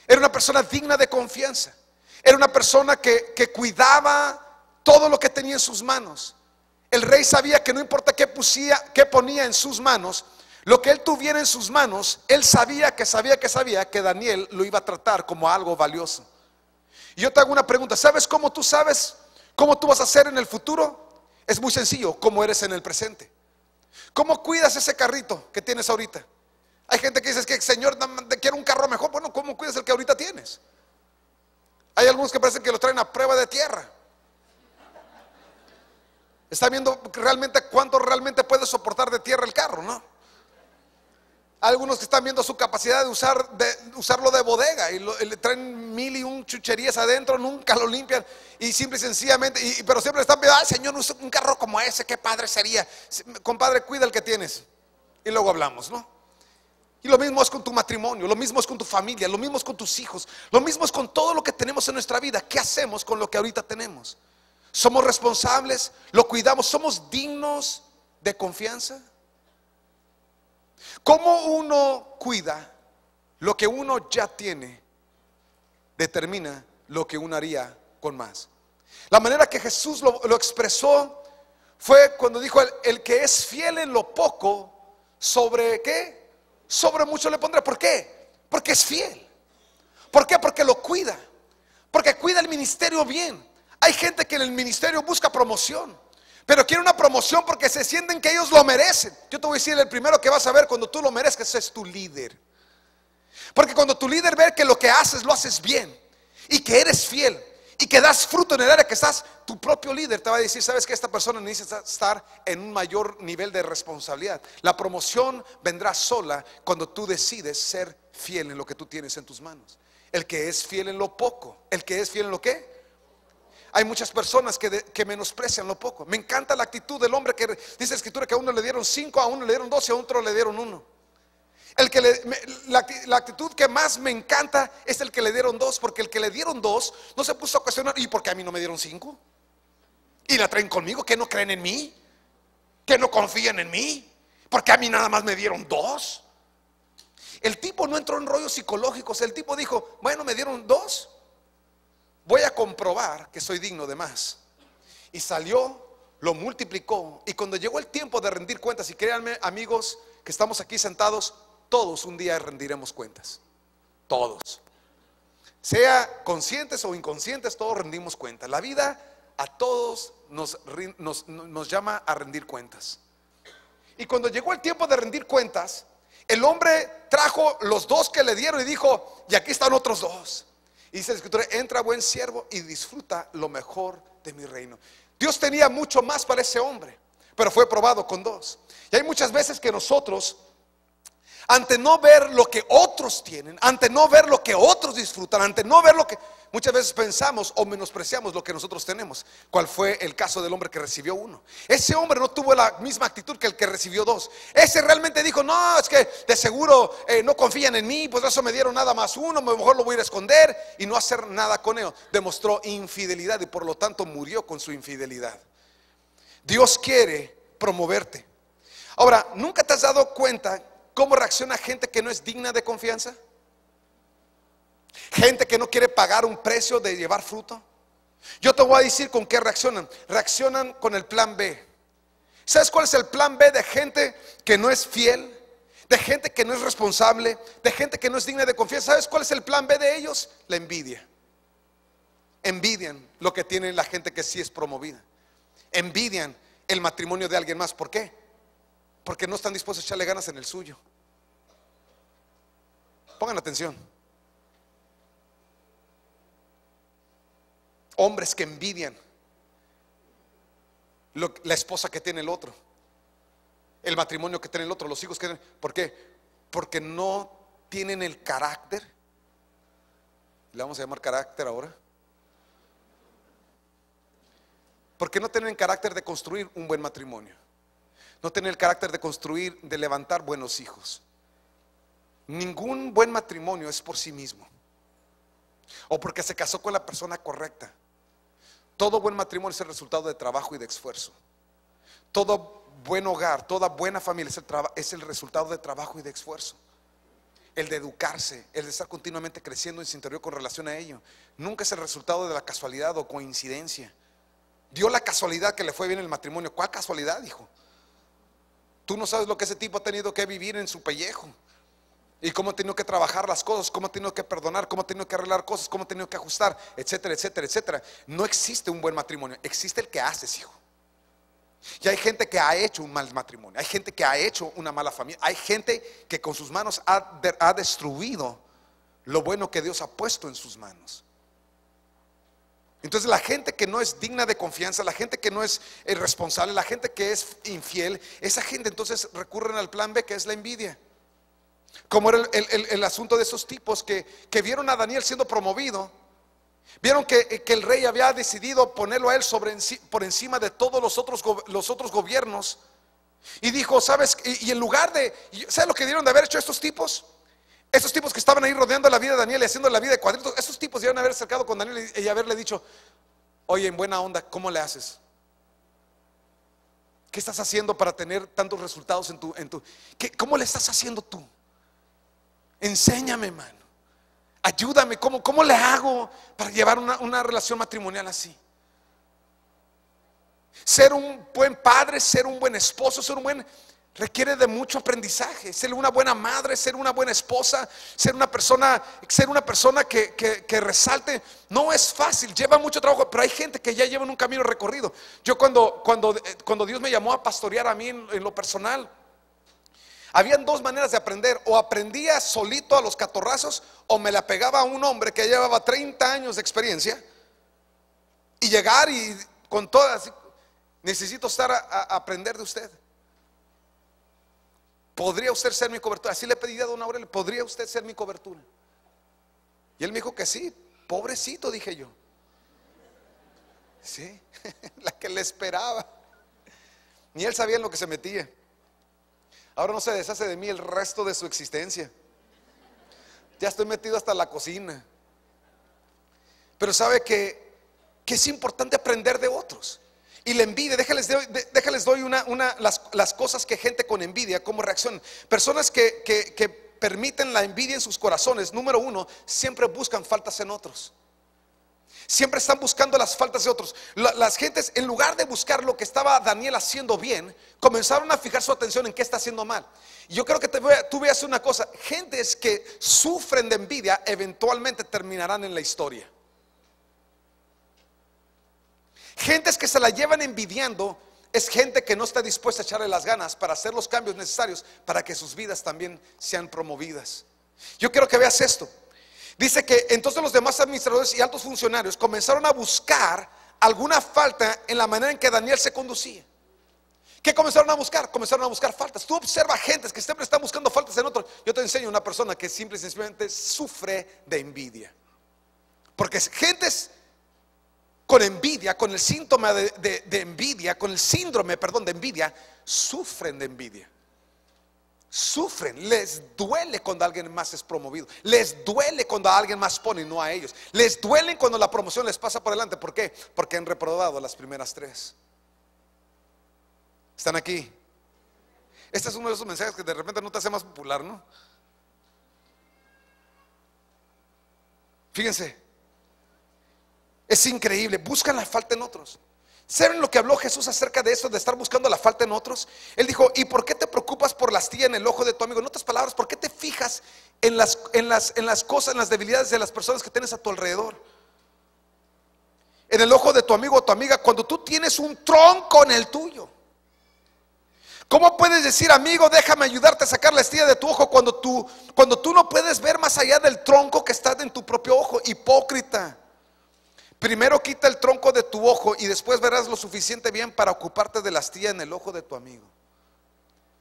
Era una persona digna de confianza. Era una persona que cuidaba todo lo que tenía en sus manos. El rey sabía que no importa qué ponía en sus manos, lo que él tuviera en sus manos, él sabía que Daniel lo iba a tratar como algo valioso. Y yo te hago una pregunta: ¿sabes cómo tú vas a ser en el futuro? Es muy sencillo: cómo eres en el presente. ¿Cómo cuidas ese carrito que tienes ahorita? Hay gente que dice: que Señor, te quiero un carro mejor. Bueno, ¿cómo cuidas el que ahorita tienes? Hay algunos que parecen que lo traen a prueba de tierra. Está viendo realmente cuánto realmente puede soportar de tierra el carro, ¿no? Algunos que están viendo su capacidad de usarlo de bodega y le traen mil y un chucherías adentro, nunca lo limpian y simple y sencillamente, pero siempre están viendo: ay, Señor, un carro como ese, qué padre sería. Compadre, cuida el que tienes y luego hablamos, ¿no? Y lo mismo es con tu matrimonio, lo mismo es con tu familia, lo mismo es con tus hijos, lo mismo es con todo lo que tenemos en nuestra vida. ¿Qué hacemos con lo que ahorita tenemos? ¿Somos responsables? ¿Lo cuidamos? ¿Somos dignos de confianza? ¿Cómo uno cuida lo que uno ya tiene? Determina lo que uno haría con más. La manera que Jesús lo expresó fue cuando dijo: el que es fiel en lo poco, ¿sobre qué? Sobre mucho le pondré. ¿Por qué? Porque es fiel. ¿Por qué? Porque lo cuida. Porque cuida el ministerio bien. Hay gente que en el ministerio busca promoción, pero quiere una promoción porque se sienten que ellos lo merecen. Yo te voy a decir: el primero que vas a ver cuando tú lo mereces es tu líder. Porque cuando tu líder ve que lo que haces lo haces bien y que eres fiel y que das fruto en el área que estás, tu propio líder te va a decir: sabes que esta persona necesita estar en un mayor nivel de responsabilidad. La promoción vendrá sola cuando tú decides ser fiel en lo que tú tienes en tus manos. El que es fiel en lo poco, el que es fiel en lo que. Hay muchas personas que menosprecian lo poco. Me encanta la actitud del hombre que dice la escritura que a uno le dieron 5, a uno le dieron 2 y a otro le dieron 1. La actitud que más me encanta es el que le dieron 2, porque el que le dieron 2 no se puso a cuestionar: ¿y por qué a mí no me dieron 5? Y la traen conmigo, que no creen en mí, que no confían en mí, porque a mí nada más me dieron 2. El tipo no entró en rollos psicológicos. El tipo dijo: bueno, me dieron 2, voy a comprobar que soy digno de más. Y salió, lo multiplicó. Y cuando llegó el tiempo de rendir cuentas, y créanme, amigos, que estamos aquí sentados, todos un día rendiremos cuentas. Todos, sea conscientes o inconscientes, todos rendimos cuentas. La vida a todos nos llama a rendir cuentas. Y cuando llegó el tiempo de rendir cuentas, el hombre trajo los 2 que le dieron y dijo: y aquí están otros 2. Y dice la escritura: entra, buen siervo, y disfruta lo mejor de mi reino. Dios tenía mucho más para ese hombre, pero fue probado con 2. Y hay muchas veces que nosotros, ante no ver lo que otros tienen, ante no ver lo que otros disfrutan, ante no ver lo que, muchas veces pensamos o menospreciamos lo que nosotros tenemos. ¿Cuál fue el caso del hombre que recibió 1? Ese hombre no tuvo la misma actitud que el que recibió 2. Ese realmente dijo: no, es que de seguro no confían en mí, pues eso me dieron nada más 1, mejor lo voy a ir a esconder y no hacer nada con él. Demostró infidelidad y por lo tanto murió con su infidelidad. Dios quiere promoverte. Ahora, ¿nunca te has dado cuenta cómo reacciona gente que no es digna de confianza? Gente que no quiere pagar un precio de llevar fruto. Yo te voy a decir con qué reaccionan. Reaccionan con el plan B. ¿Sabes cuál es el plan B de gente que no es fiel? De gente que no es responsable, de gente que no es digna de confianza. ¿Sabes cuál es el plan B de ellos? La envidia. Envidian lo que tiene la gente que sí es promovida. Envidian el matrimonio de alguien más. ¿Por qué? Porque no están dispuestos a echarle ganas en el suyo. Pongan atención. Hombres que envidian la esposa que tiene el otro, el matrimonio que tiene el otro, los hijos que tienen. ¿Por qué? Porque no tienen el carácter. Le vamos a llamar carácter ahora. Porque no tienen el carácter de construir un buen matrimonio. No tienen el carácter de construir, de levantar buenos hijos. Ningún buen matrimonio es por sí mismo, o porque se casó con la persona correcta. Todo buen matrimonio es el resultado de trabajo y de esfuerzo. Todo buen hogar, toda buena familia es el resultado de trabajo y de esfuerzo. El de educarse, el de estar continuamente creciendo en su interior con relación a ello. Nunca es el resultado de la casualidad o coincidencia. Dio la casualidad que le fue bien el matrimonio. ¿Cuál casualidad, hijo? Tú no sabes lo que ese tipo ha tenido que vivir en su pellejo, y cómo ha tenido que trabajar las cosas, cómo ha tenido que perdonar, cómo ha tenido que arreglar cosas, cómo ha tenido que ajustar, etcétera, etcétera, etcétera. No existe un buen matrimonio, existe el que haces, hijo. Y hay gente que ha hecho un mal matrimonio, hay gente que ha hecho una mala familia, hay gente que con sus manos ha destruido lo bueno que Dios ha puesto en sus manos. Entonces la gente que no es digna de confianza, la gente que no es responsable, la gente que es infiel, esa gente entonces recurren al plan B, que es la envidia. Como era el asunto de esos tipos que vieron a Daniel siendo promovido. Vieron que el rey había decidido ponerlo a él por encima de todos los otros gobiernos. Y dijo, ¿sabes? Y en lugar de, ¿sabes lo que dieron de haber hecho estos tipos? Esos tipos que estaban ahí rodeando la vida de Daniel y haciendo la vida de cuadritos, esos tipos debieron haber acercado con Daniel y haberle dicho, oye, en buena onda, ¿cómo le haces? ¿Qué estás haciendo para tener tantos resultados ¿cómo le estás haciendo tú? Enséñame, hermano. Ayúdame, ¿cómo le hago para llevar una relación matrimonial así? Ser un buen padre, ser un buen esposo, requiere de mucho aprendizaje. Ser una buena madre, ser una buena esposa, ser una persona que resalte. No es fácil, lleva mucho trabajo, pero hay gente que ya lleva un camino recorrido. Yo cuando Dios me llamó a pastorear a mí en lo personal, habían dos maneras de aprender: o aprendía solito a los catorrazos, o me la pegaba a un hombre que llevaba 30 años de experiencia y llegar y con todas, necesito estar a aprender de usted. ¿Podría usted ser mi cobertura? Así le pedí a don Aurelio, ¿podría usted ser mi cobertura? Y él me dijo que sí. Pobrecito, dije yo. Sí, la que le esperaba. Ni él sabía en lo que se metía. Ahora no se deshace de mí el resto de su existencia. Ya estoy metido hasta la cocina. Pero sabe que es importante aprender de otros. Y la envidia, déjales doy las cosas que gente con envidia, cómo reaccionan. Personas que permiten la envidia en sus corazones, número uno, siempre buscan faltas en otros. Siempre están buscando las faltas de otros. Las gentes, en lugar de buscar lo que estaba Daniel haciendo bien, comenzaron a fijar su atención en qué está haciendo mal. Y yo creo que tú veas una cosa: gentes que sufren de envidia eventualmente terminarán en la historia. Gentes que se la llevan envidiando es gente que no está dispuesta a echarle las ganas para hacer los cambios necesarios para que sus vidas también sean promovidas. Yo quiero que veas esto. Dice que entonces los demás administradores y altos funcionarios comenzaron a buscar alguna falta en la manera en que Daniel se conducía. ¿Qué comenzaron a buscar? Comenzaron a buscar faltas. Tú observa gentes que siempre están buscando faltas en otros. Yo te enseño una persona que simple y sencillamente sufre de envidia. Porque gentes con envidia, con el síntoma de envidia, con el síndrome, de envidia, sufren de envidia. Sufren, les duele cuando alguien más es promovido, les duele cuando a alguien más pone y no a ellos, les duele cuando la promoción les pasa por delante. ¿Por qué? Porque han reprobado las primeras tres. ¿Están aquí? Este es uno de esos mensajes que de repente no te hace más popular, ¿no? Fíjense, es increíble, buscan la falta en otros. ¿Saben lo que habló Jesús acerca de eso, de estar buscando la falta en otros? Él dijo, ¿y por qué te preocupas por la astilla en el ojo de tu amigo? En otras palabras, ¿por qué te fijas en las cosas, en las debilidades de las personas que tienes a tu alrededor? En el ojo de tu amigo o tu amiga, cuando tú tienes un tronco en el tuyo. ¿Cómo puedes decir, amigo, déjame ayudarte a sacar la astilla de tu ojo cuando tú no puedes ver más allá del tronco que está en tu propio ojo? Hipócrita. Primero quita el tronco de tu ojo y después verás lo suficiente bien para ocuparte de la astilla en el ojo de tu amigo.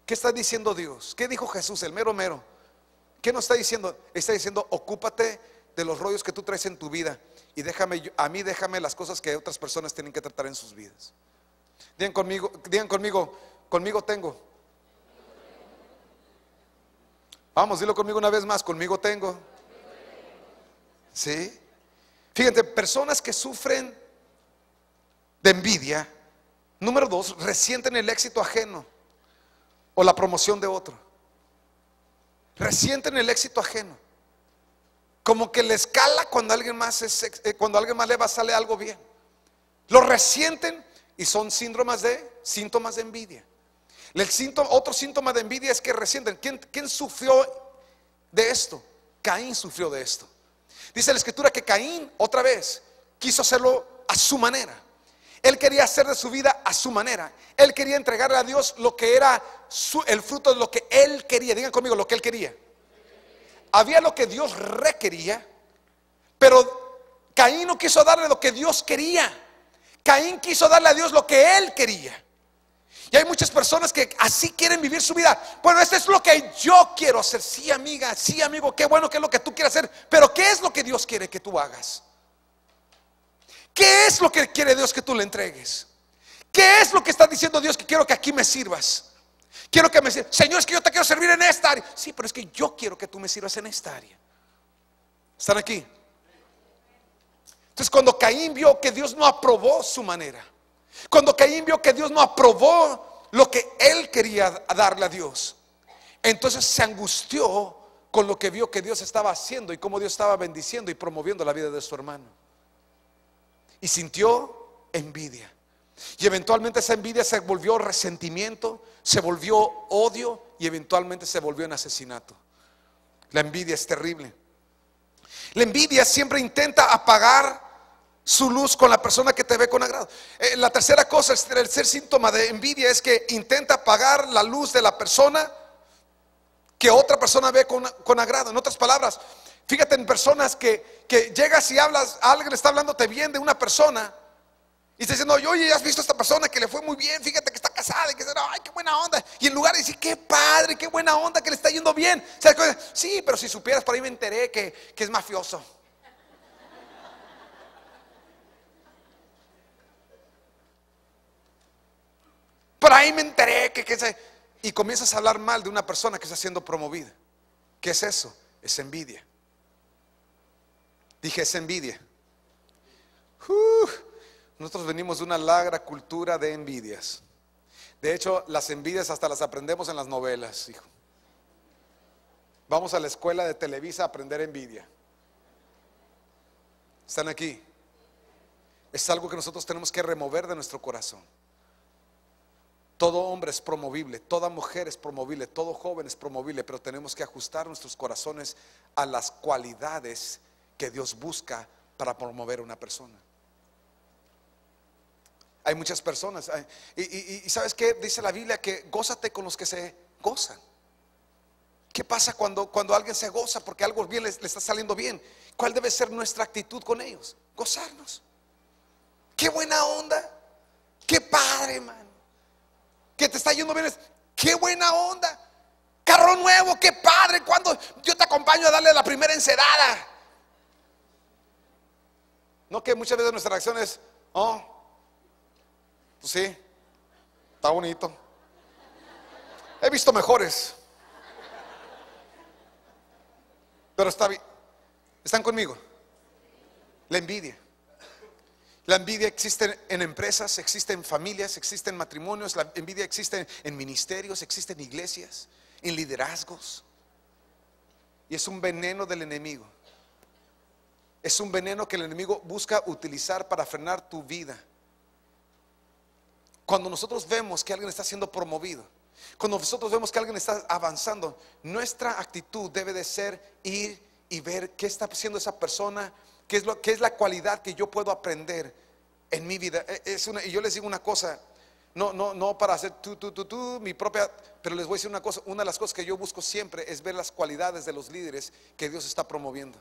¿Qué está diciendo Dios? ¿Qué dijo Jesús, el mero mero? ¿Qué nos está diciendo? Está diciendo, ocúpate de los rollos que tú traes en tu vida y déjame las cosas que otras personas tienen que tratar en sus vidas. Digan conmigo tengo. Vamos, dilo conmigo una vez más, conmigo tengo. ¿Sí? Fíjate, personas que sufren de envidia, número dos, resienten el éxito ajeno. o la promoción de otro. Resienten el éxito ajeno. Como que les cala cuando alguien más le va a salir algo bien. Lo resienten y son síntomas de envidia. Otro síntoma de envidia es que resienten. ¿Quién sufrió de esto? Caín sufrió de esto. Dice la escritura que Caín otra vez quiso hacerlo a su manera. Él quería hacer de su vida a su manera. Él quería entregarle a Dios lo que era el fruto de lo que él quería. Digan conmigo, lo que él quería. Había lo que Dios requería, pero Caín no quiso darle lo que Dios quería. Caín quiso darle a Dios lo que él quería. Y hay muchas personas que así quieren vivir su vida. Bueno, esto es lo que yo quiero hacer. Sí, amiga, sí, amigo, qué bueno que es lo que tú quieres hacer. Pero ¿qué es lo que Dios quiere que tú hagas? ¿Qué es lo que quiere Dios que tú le entregues? ¿Qué es lo que está diciendo Dios que quiero que aquí me sirvas? Quiero que me sirvas. Señor, es que yo te quiero servir en esta área. Sí, pero es que yo quiero que tú me sirvas en esta área. ¿Están aquí? Entonces cuando Caín vio que Dios no aprobó su manera, cuando Caín vio que Dios no aprobó lo que él quería darle a Dios, entonces se angustió con lo que vio que Dios estaba haciendo y cómo Dios estaba bendiciendo y promoviendo la vida de su hermano. Y sintió envidia. Y eventualmente esa envidia se volvió resentimiento, se volvió odio y eventualmente se volvió en asesinato. La envidia es terrible. La envidia siempre intenta apagar su luz con la persona que te ve con agrado. La tercera cosa, el tercer síntoma de envidia es que intenta apagar la luz de la persona que otra persona ve con agrado. En otras palabras, fíjate en personas que llegas y hablas, alguien está hablándote bien de una persona y está diciendo, oye, ¿has visto a esta persona que le fue muy bien? Fíjate que está casada y que ay, qué buena onda. Y en lugar de decir, qué padre, qué buena onda, que le está yendo bien, sí, pero si supieras, por ahí me enteré que es mafioso. Por ahí me enteré y comienzas a hablar mal de una persona que está siendo promovida. ¿Qué es eso? Es envidia. Dije, es envidia. Nosotros venimos de una larga cultura de envidias. De hecho, las envidias hasta las aprendemos en las novelas, hijo. Vamos a la escuela de Televisa a aprender envidia. ¿Están aquí? Es algo que nosotros tenemos que remover de nuestro corazón. Todo hombre es promovible, toda mujer es promovible, todo joven es promovible, pero tenemos que ajustar nuestros corazones a las cualidades que Dios busca para promover a una persona. Hay muchas personas y ¿sabes qué? Dice la Biblia que gózate con los que se gozan. ¿Qué pasa cuando alguien se goza porque algo bien le está saliendo bien? ¿Cuál debe ser nuestra actitud con ellos? Gozarnos. Qué buena onda, qué padre, hermano, que te está yendo bien. Qué buena onda, carro nuevo, qué padre. Cuando yo te acompaño a darle la primera encerada. No, que muchas veces nuestra reacción es, oh, pues sí, está bonito. He visto mejores, pero está bien. ¿Están conmigo? La envidia. La envidia existe en empresas, existe en familias, existe en matrimonios. La envidia existe en ministerios, existe en iglesias, en liderazgos. Y es un veneno del enemigo. Es un veneno que el enemigo busca utilizar para frenar tu vida. Cuando nosotros vemos que alguien está siendo promovido, cuando nosotros vemos que alguien está avanzando, nuestra actitud debe de ser ir y ver qué está haciendo esa persona, qué es la cualidad que yo puedo aprender en mi vida. Y yo les digo una cosa, no para hacer mi propia, pero les voy a decir una cosa. Una de las cosas que yo busco siempre es ver las cualidades de los líderes que Dios está promoviendo.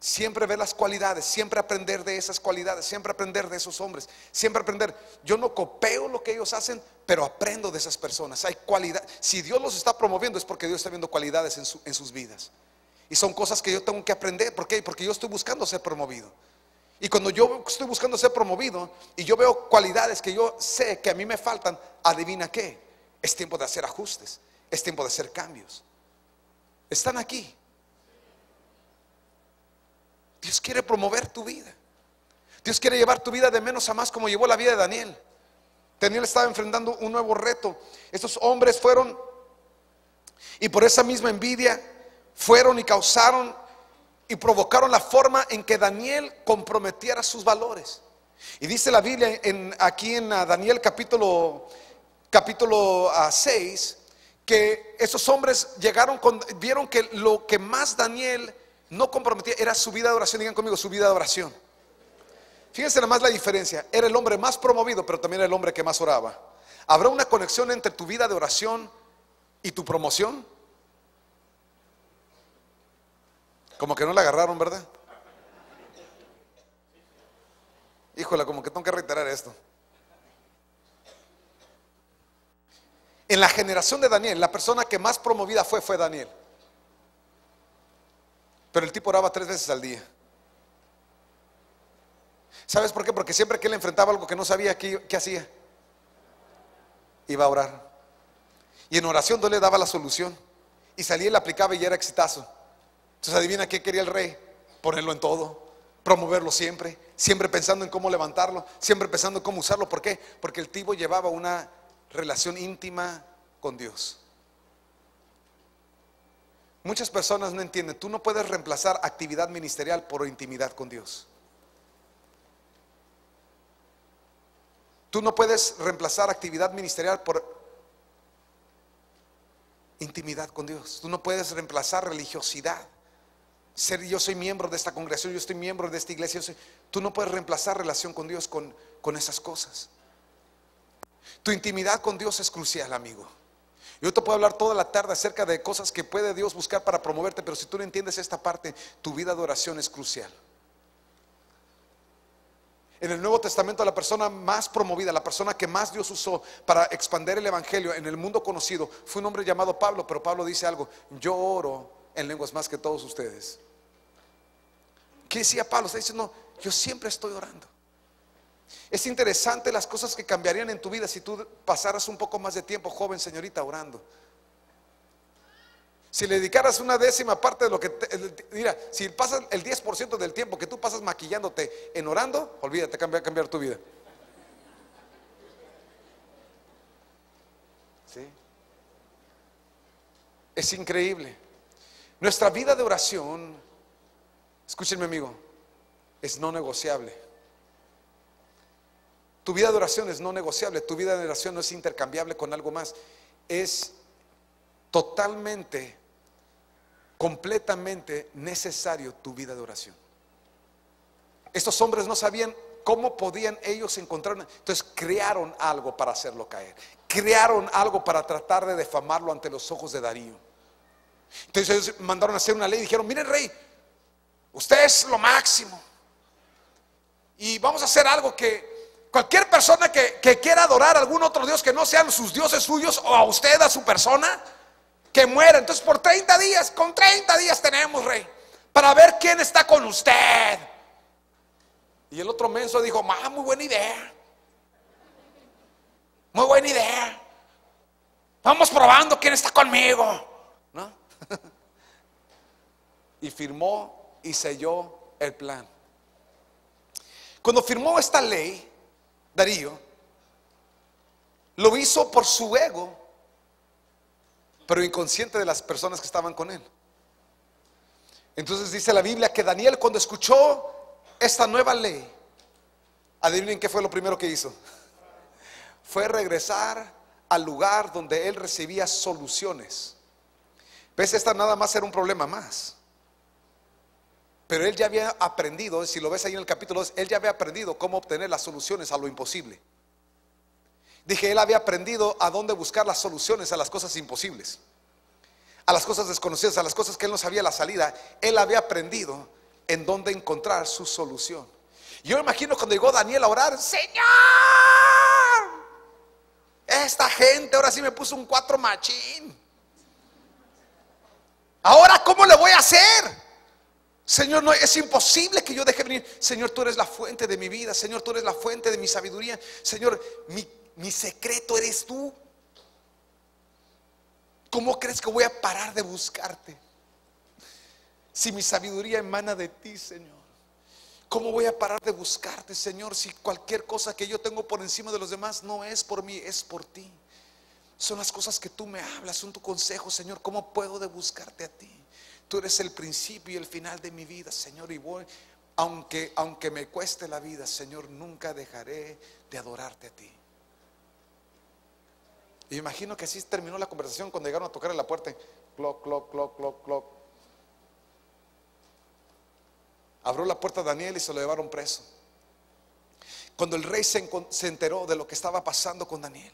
Siempre ver las cualidades, siempre aprender de esas cualidades, siempre aprender de esos hombres, siempre aprender. Yo no copio lo que ellos hacen, pero aprendo de esas personas. Hay cualidad. Si Dios los está promoviendo es porque Dios está viendo cualidades en sus vidas. Y son cosas que yo tengo que aprender. ¿Por qué? Porque yo estoy buscando ser promovido. Y cuando yo estoy buscando ser promovido y yo veo cualidades que yo sé que a mí me faltan, adivina qué, es tiempo de hacer ajustes, es tiempo de hacer cambios. Están aquí. Dios quiere promover tu vida. Dios quiere llevar tu vida de menos a más, como llevó la vida de Daniel. Daniel estaba enfrentando un nuevo reto. Estos hombres fueron y por esa misma envidia fueron y causaron y provocaron la forma en que Daniel comprometiera sus valores. Y dice la Biblia aquí en Daniel capítulo 6, que esos hombres vieron que lo que más Daniel no comprometía era su vida de oración. Digan conmigo, su vida de oración. Fíjense nada más la diferencia. Era el hombre más promovido, pero también era el hombre que más oraba. ¿Habrá una conexión entre tu vida de oración y tu promoción? Como que no la agarraron, ¿verdad? Híjole, como que tengo que reiterar esto. En la generación de Daniel, la persona que más promovida fue Daniel. Pero el tipo oraba 3 veces al día. ¿Sabes por qué? Porque siempre que él enfrentaba algo que no sabía, ¿qué hacía? Iba a orar. Y en oración Dios le daba la solución. Y salía y la aplicaba y ya era exitazo. Entonces adivina qué quería el rey. Ponerlo en todo, promoverlo siempre, siempre pensando en cómo levantarlo, siempre pensando en cómo usarlo. ¿Por qué? Porque el tipo llevaba una relación íntima con Dios. Muchas personas no entienden. Tú no puedes reemplazar actividad ministerial por intimidad con Dios. Tú no puedes reemplazar actividad ministerial por intimidad con Dios. Tú no puedes reemplazar religiosidad. Yo soy miembro de esta congregación, yo estoy miembro de esta iglesia. Tú no puedes reemplazar relación con Dios con esas cosas. Tu intimidad con Dios es crucial, amigo. Yo te puedo hablar toda la tarde acerca de cosas que puede Dios buscar para promoverte, pero si tú no entiendes esta parte, tu vida de oración es crucial. En el Nuevo Testamento, la persona más promovida, la persona que más Dios usó para expandir el evangelio en el mundo conocido, fue un hombre llamado Pablo. Pero Pablo dice algo: yo oro en lenguas más que todos ustedes. ¿Qué decía Pablo? Está diciendo: yo siempre estoy orando. Es interesante las cosas que cambiarían en tu vida si tú pasaras un poco más de tiempo, joven, señorita, orando. Si le dedicaras una décima parte de lo que mira, si pasas el 10% del tiempo que tú pasas maquillándote en orando, olvídate, cambiar tu vida. ¿Sí? Es increíble. Nuestra vida de oración, escúchenme, amigo, es no negociable. Tu vida de oración es no negociable. Tu vida de oración no es intercambiable con algo más. Es totalmente, completamente necesario tu vida de oración. Estos hombres no sabían cómo podían ellos encontrar entonces crearon algo para hacerlo caer. Crearon algo para tratar de defamarlo ante los ojos de Darío. Entonces ellos mandaron a hacer una ley y dijeron: miren, rey, usted es lo máximo, y vamos a hacer algo que cualquier persona que quiera adorar a algún otro dios que no sean sus dioses suyos, o a usted, a su persona, que muera. Entonces por 30 días, con 30 días tenemos, rey, para ver quién está con usted. Y el otro menso dijo: muy buena idea, muy buena idea, vamos probando quién está conmigo, ¿no? Y firmó y selló el plan. Cuando firmó esta ley, Darío lo hizo por su ego, pero inconsciente de las personas que estaban con él. Entonces dice la Biblia que Daniel, cuando escuchó esta nueva ley, adivinen qué fue lo primero que hizo. Fue regresar al lugar donde él recibía soluciones. ¿Ves? Esta nada más era un problema más. Pero él ya había aprendido, si lo ves ahí en el capítulo 2, él ya había aprendido cómo obtener las soluciones a lo imposible. Dije, él había aprendido a dónde buscar las soluciones a las cosas imposibles, a las cosas desconocidas, a las cosas que él no sabía la salida. Él había aprendido en dónde encontrar su solución. Yo me imagino cuando llegó Daniel a orar: Señor, esta gente ahora sí me puso un 4 machín. Ahora, ¿cómo le voy a hacer? Señor, no, es imposible que yo deje venir. Señor, tú eres la fuente de mi vida. Señor, tú eres la fuente de mi sabiduría. Señor, mi secreto eres tú. ¿Cómo crees que voy a parar de buscarte si mi sabiduría emana de ti, Señor? ¿Cómo voy a parar de buscarte, Señor, si cualquier cosa que yo tengo por encima de los demás no es por mí, es por ti? Son las cosas que tú me hablas, son tu consejo, Señor. ¿Cómo puedo de buscarte a ti? Tú eres el principio y el final de mi vida, Señor, y voy, aunque me cueste la vida, Señor, nunca dejaré de adorarte a ti. Y imagino que así terminó la conversación cuando llegaron a tocar en la puerta. Cloc, cloc, cloc, cloc, cloc. Abrió la puerta a Daniel y se lo llevaron preso. Cuando el rey se enteró de lo que estaba pasando con Daniel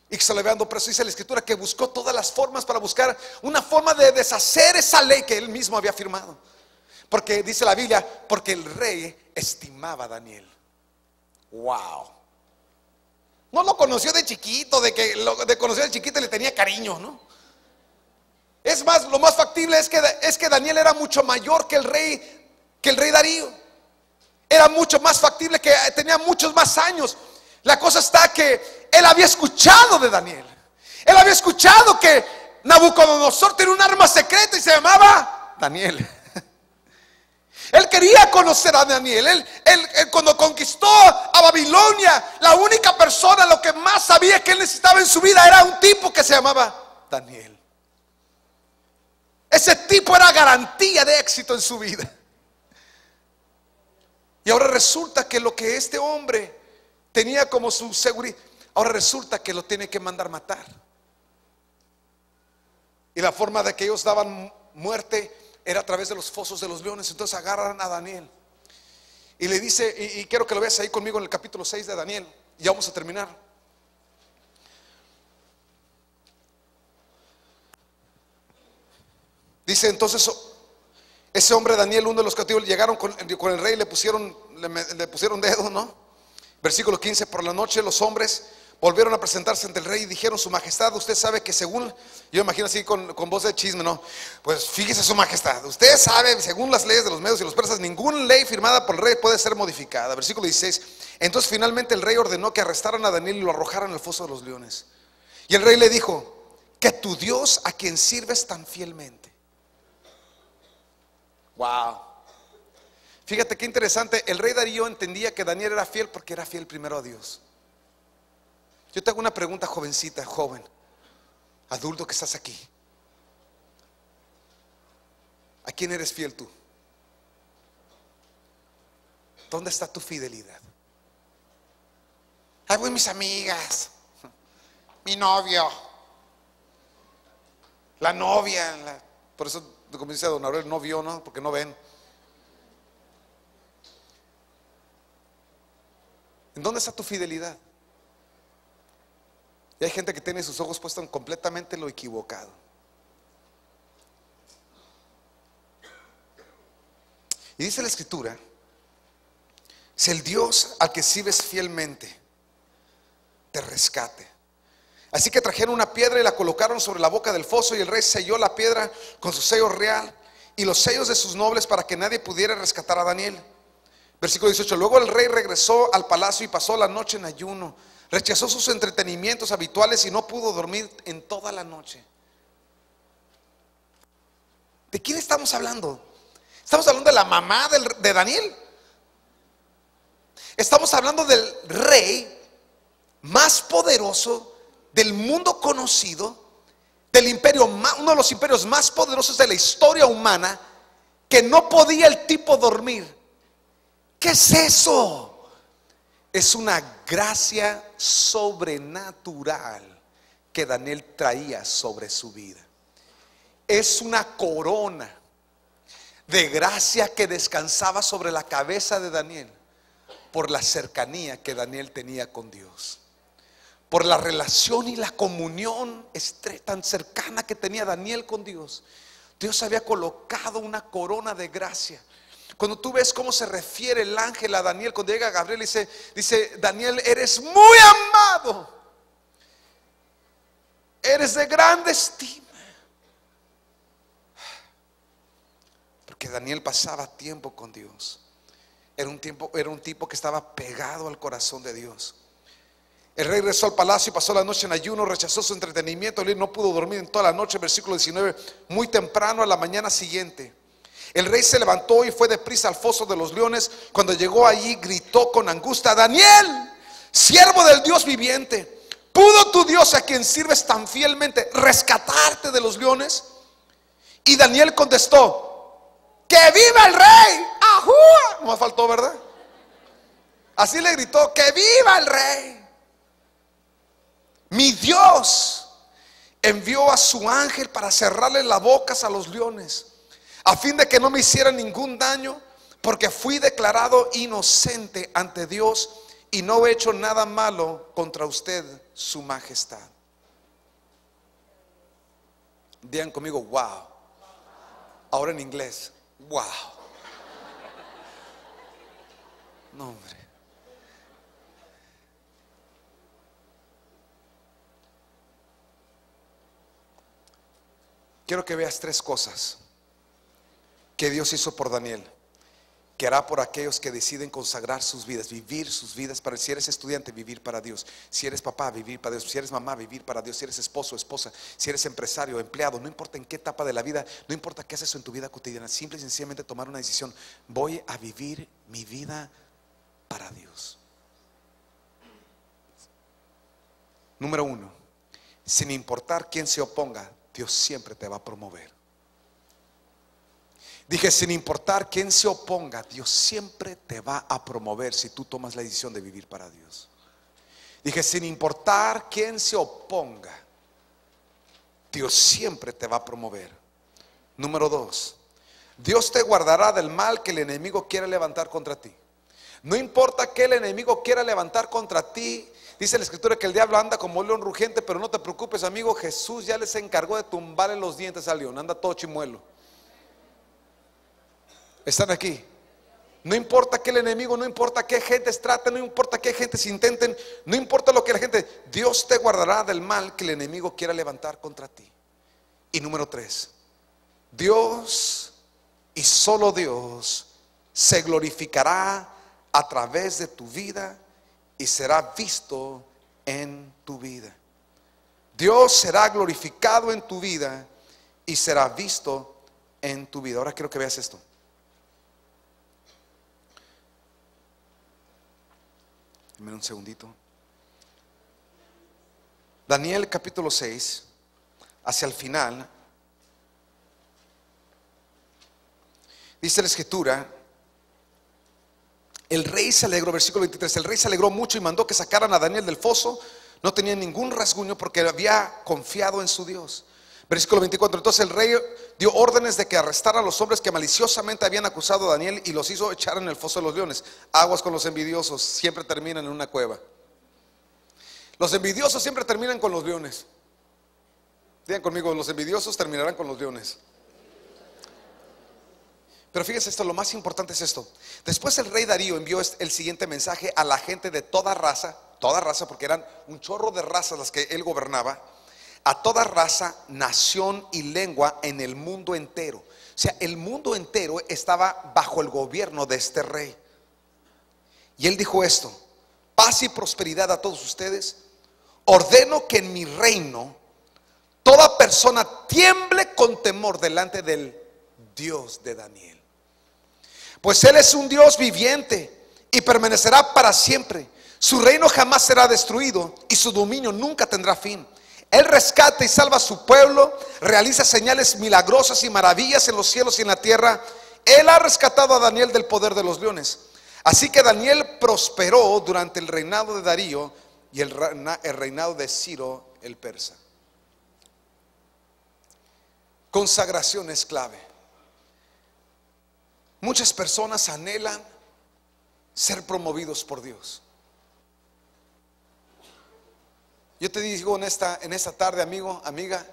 y que se lo había dado preso, dice la escritura que buscó todas las formas para buscar una forma de deshacer esa ley que él mismo había firmado. Porque dice la Biblia, porque el rey estimaba a Daniel. Wow. No lo conoció de chiquito, de conocer de chiquito y le tenía cariño, ¿no? Es más, lo más factible es que Daniel era mucho mayor que el rey Darío. Era mucho más factible, que tenía muchos más años. La cosa está que él había escuchado de Daniel. Él había escuchado que Nabucodonosor tenía un arma secreta y se llamaba Daniel. Él quería conocer a Daniel. Él cuando conquistó a Babilonia, la única persona, lo que más sabía que él necesitaba en su vida era un tipo que se llamaba Daniel. Ese tipo era garantía de éxito en su vida. Y ahora resulta que lo que este hombre tenía como su seguridad, ahora resulta que lo tiene que mandar matar. Y la forma de que ellos daban muerte era a través de los fosos de los leones. Entonces agarran a Daniel y le dice, y quiero que lo veas ahí conmigo en el capítulo 6 de Daniel, y ya vamos a terminar. Dice entonces, ese hombre Daniel, uno de los cautivos, llegaron con el rey y le pusieron dedo, ¿no? Versículo 15, por la noche los hombres volvieron a presentarse ante el rey y dijeron: su majestad, usted sabe que según, yo imagino así con voz de chisme, ¿no? Pues fíjese, su majestad, usted sabe, según las leyes de los medios y los persas, ninguna ley firmada por el rey puede ser modificada. Versículo 16, entonces finalmente el rey ordenó que arrestaran a Daniel y lo arrojaran al foso de los leones. Y el rey le dijo: que tu Dios, a quien sirves tan fielmente. Wow. Fíjate qué interesante. El rey Darío entendía que Daniel era fiel porque era fiel primero a Dios. Yo te hago una pregunta, jovencita, joven, adulto que estás aquí. ¿A quién eres fiel tú? ¿Dónde está tu fidelidad? Ahí voy mis amigas, mi novio, la novia, por eso, como dice don Aurelio, no vio, ¿no? Porque no ven. ¿En dónde está tu fidelidad? Y hay gente que tiene sus ojos puestos en completamente lo equivocado. Y dice la escritura: si el Dios al que sirves fielmente te rescate. Así que trajeron una piedra y la colocaron sobre la boca del foso, y el rey selló la piedra con su sello real y los sellos de sus nobles para que nadie pudiera rescatar a Daniel. Versículo 18, luego el rey regresó al palacio y pasó la noche en ayuno. Rechazó sus entretenimientos habituales y no pudo dormir en toda la noche. ¿De quién estamos hablando? ¿Estamos hablando de la mamá de Daniel? Estamos hablando del rey más poderoso del mundo conocido, del imperio, uno de los imperios más poderosos de la historia humana, que no podía el tipo dormir. ¿Qué es eso? Es una gracia sobrenatural que Daniel traía sobre su vida. Es una corona de gracia que descansaba sobre la cabeza de Daniel por la cercanía que Daniel tenía con Dios, por la relación y la comunión tan cercana que tenía Daniel con Dios. Dios había colocado una corona de gracia. Cuando tú ves cómo se refiere el ángel a Daniel, cuando llega Gabriel, dice Daniel, eres muy amado, eres de grande estima. Porque Daniel pasaba tiempo con Dios. Era un tipo que estaba pegado al corazón de Dios. El rey regresó al palacio y pasó la noche en ayuno, rechazó su entretenimiento, él no pudo dormir en toda la noche. Versículo 19, muy temprano a la mañana siguiente, El rey se levantó y fue deprisa al foso de los leones. Cuando llegó allí, gritó con angustia: Daniel, siervo del Dios viviente, ¿pudo tu Dios, a quien sirves tan fielmente, rescatarte de los leones? Y Daniel contestó: ¡que viva el rey! ¡Ajúa! No me faltó, ¿verdad? Así le gritó: ¡que viva el rey! Mi Dios envió a su ángel para cerrarle las bocas a los leones, a fin de que no me hicieran ningún daño, porque fui declarado inocente ante Dios y no he hecho nada malo contra usted, su majestad. Digan conmigo: wow. Ahora en inglés: wow. No, hombre. Quiero que veas tres cosas que Dios hizo por Daniel, que hará por aquellos que deciden consagrar sus vidas, vivir sus vidas para. Si eres estudiante, vivir para Dios. Si eres papá, vivir para Dios. Si eres mamá, vivir para Dios. Si eres esposo, esposa. Si eres empresario, empleado, no importa en qué etapa de la vida, no importa qué haces en tu vida cotidiana, simple y sencillamente tomar una decisión: voy a vivir mi vida para Dios. Número uno, sin importar quién se oponga, Dios siempre te va a promover. Dije, sin importar quién se oponga, Dios siempre te va a promover si tú tomas la decisión de vivir para Dios. Dije, sin importar quién se oponga, Dios siempre te va a promover. Número dos, Dios te guardará del mal que el enemigo quiera levantar contra ti. No importa que el enemigo quiera levantar contra ti. Dice la escritura que el diablo anda como un león rugiente, pero no te preocupes, amigo, Jesús ya les encargó de tumbarle los dientes al león. Anda todo chimuelo. Están aquí. No importa que el enemigo, no importa qué gentes traten, no importa qué gentes intenten, no importa lo que la gente, Dios te guardará del mal que el enemigo quiera levantar contra ti. Y número tres, Dios y solo Dios se glorificará a través de tu vida y será visto en tu vida. Dios será glorificado en tu vida y será visto en tu vida. Ahora quiero que veas esto. Dame un segundito. Daniel capítulo 6, hacia el final, dice la escritura: el rey se alegró, versículo 23, el rey se alegró mucho y mandó que sacaran a Daniel del foso. No tenía ningún rasguño porque había confiado en su Dios. Versículo 24, entonces el rey dio órdenes de que arrestaran a los hombres que maliciosamente habían acusado a Daniel y los hizo echar en el foso de los leones. Aguas con los envidiosos, siempre terminan en una cueva. Los envidiosos siempre terminan con los leones. Digan conmigo: los envidiosos terminarán con los leones. Pero fíjense esto, lo más importante es esto. Después el rey Darío envió el siguiente mensaje a la gente de toda raza, porque eran un chorro de razas las que él gobernaba, a toda raza, nación y lengua en el mundo entero. O sea, el mundo entero estaba bajo el gobierno de este rey. Y él dijo esto: paz y prosperidad a todos ustedes. Ordeno que en mi reino toda persona tiemble con temor delante del Dios de Daniel, pues Él es un Dios viviente y permanecerá para siempre. Su reino jamás será destruido y su dominio nunca tendrá fin. Él rescata y salva a su pueblo, realiza señales milagrosas y maravillas en los cielos y en la tierra. Él ha rescatado a Daniel del poder de los leones. Así que Daniel prosperó durante el reinado de Darío y el reinado de Ciro el persa. Consagración es clave. Muchas personas anhelan ser promovidos por Dios. Yo te digo en esta tarde, amigo, amiga,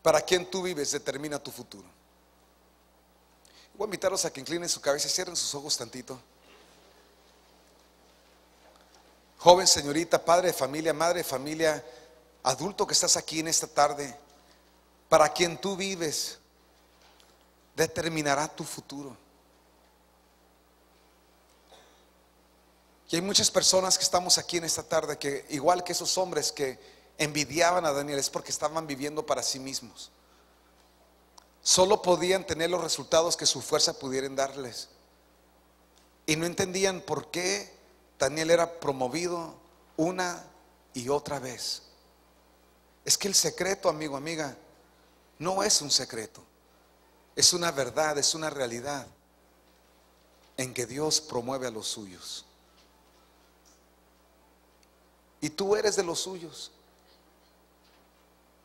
para quien tú vives determina tu futuro. Voy a invitarlos a que inclinen su cabeza y cierren sus ojos tantito. Joven, señorita, padre de familia, madre de familia, adulto que estás aquí en esta tarde, para quien tú vives determinará tu futuro. Y hay muchas personas que estamos aquí en esta tarde que, igual que esos hombres que envidiaban a Daniel, es porque estaban viviendo para sí mismos. solo podían tener los resultados que su fuerza pudieran darles. Y no entendían por qué Daniel era promovido una y otra vez. Es que el secreto, amigo, amiga, no es un secreto. Es una verdad, es una realidad en que Dios promueve a los suyos. Y tú eres de los suyos.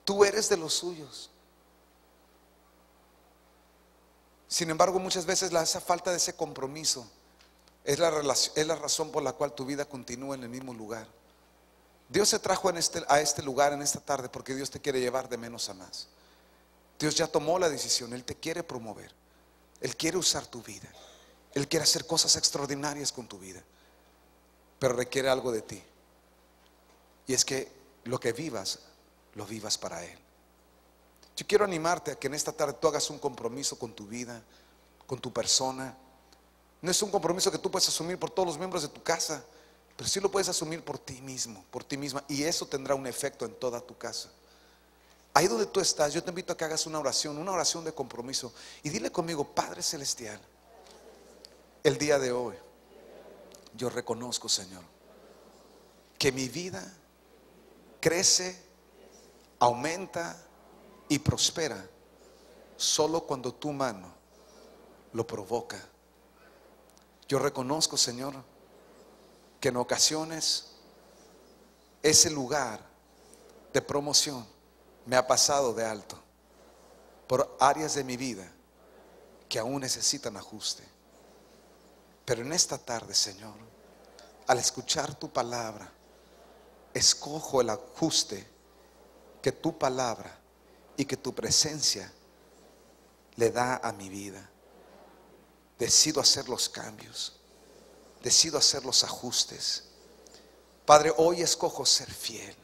Tú eres de los suyos. Sin embargo, muchas veces esa falta de ese compromiso es la razón por la cual tu vida continúa en el mismo lugar. Dios se trajo a este lugar en esta tarde porque Dios te quiere llevar de menos a más. Dios ya tomó la decisión, Él te quiere promover, Él quiere usar tu vida, Él quiere hacer cosas extraordinarias con tu vida, pero requiere algo de ti. Y es que lo que vivas, lo vivas para Él. Yo quiero animarte a que en esta tarde tú hagas un compromiso con tu vida, con tu persona. No es un compromiso que tú puedes asumir por todos los miembros de tu casa, pero sí lo puedes asumir por ti mismo, por ti misma, y eso tendrá un efecto en toda tu casa. Ahí donde tú estás, yo te invito a que hagas una oración de compromiso, y dile conmigo: Padre Celestial, el día de hoy yo reconozco, Señor, que mi vida crece, aumenta y prospera solo cuando tu mano lo provoca. Yo reconozco, Señor, que en ocasiones ese lugar de promoción me ha pasado de alto por áreas de mi vida que aún necesitan ajuste. Pero en esta tarde, Señor, al escuchar tu palabra, escojo el ajuste que tu palabra y que tu presencia le da a mi vida. Decido hacer los cambios, decido hacer los ajustes. Padre, hoy escojo ser fiel.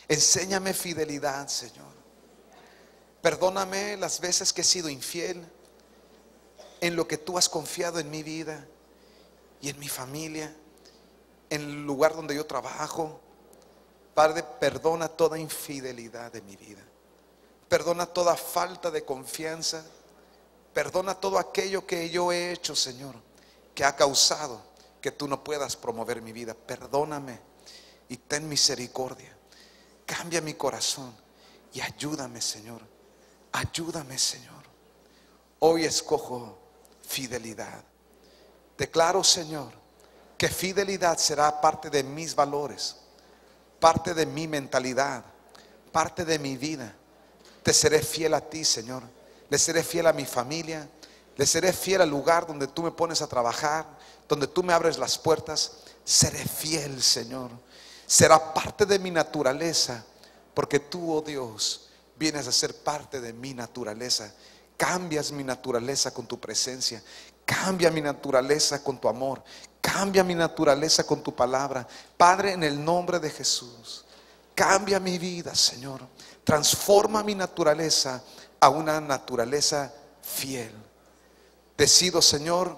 Enséñame fidelidad, Señor. Perdóname las veces que he sido infiel en lo que tú has confiado en mi vida y en mi familia, en el lugar donde yo trabajo. Padre, perdona toda infidelidad de mi vida. Perdona toda falta de confianza. Perdona todo aquello que yo he hecho, Señor, que ha causado que tú no puedas promover mi vida. Perdóname y ten misericordia. Cambia mi corazón y ayúdame, Señor. Ayúdame, Señor. Hoy escojo fidelidad. Declaro, Señor, que fidelidad será parte de mis valores, parte de mi mentalidad, parte de mi vida. Te seré fiel a ti, Señor. Le seré fiel a mi familia. Le seré fiel al lugar donde tú me pones a trabajar, donde tú me abres las puertas. Seré fiel, Señor. Será parte de mi naturaleza, porque tú, oh Dios, vienes a ser parte de mi naturaleza. Cambias mi naturaleza con tu presencia. Cambia mi naturaleza con tu amor. Cambia mi naturaleza con tu palabra. Padre, en el nombre de Jesús, cambia mi vida, Señor. Transforma mi naturaleza a una naturaleza fiel. Decido, Señor,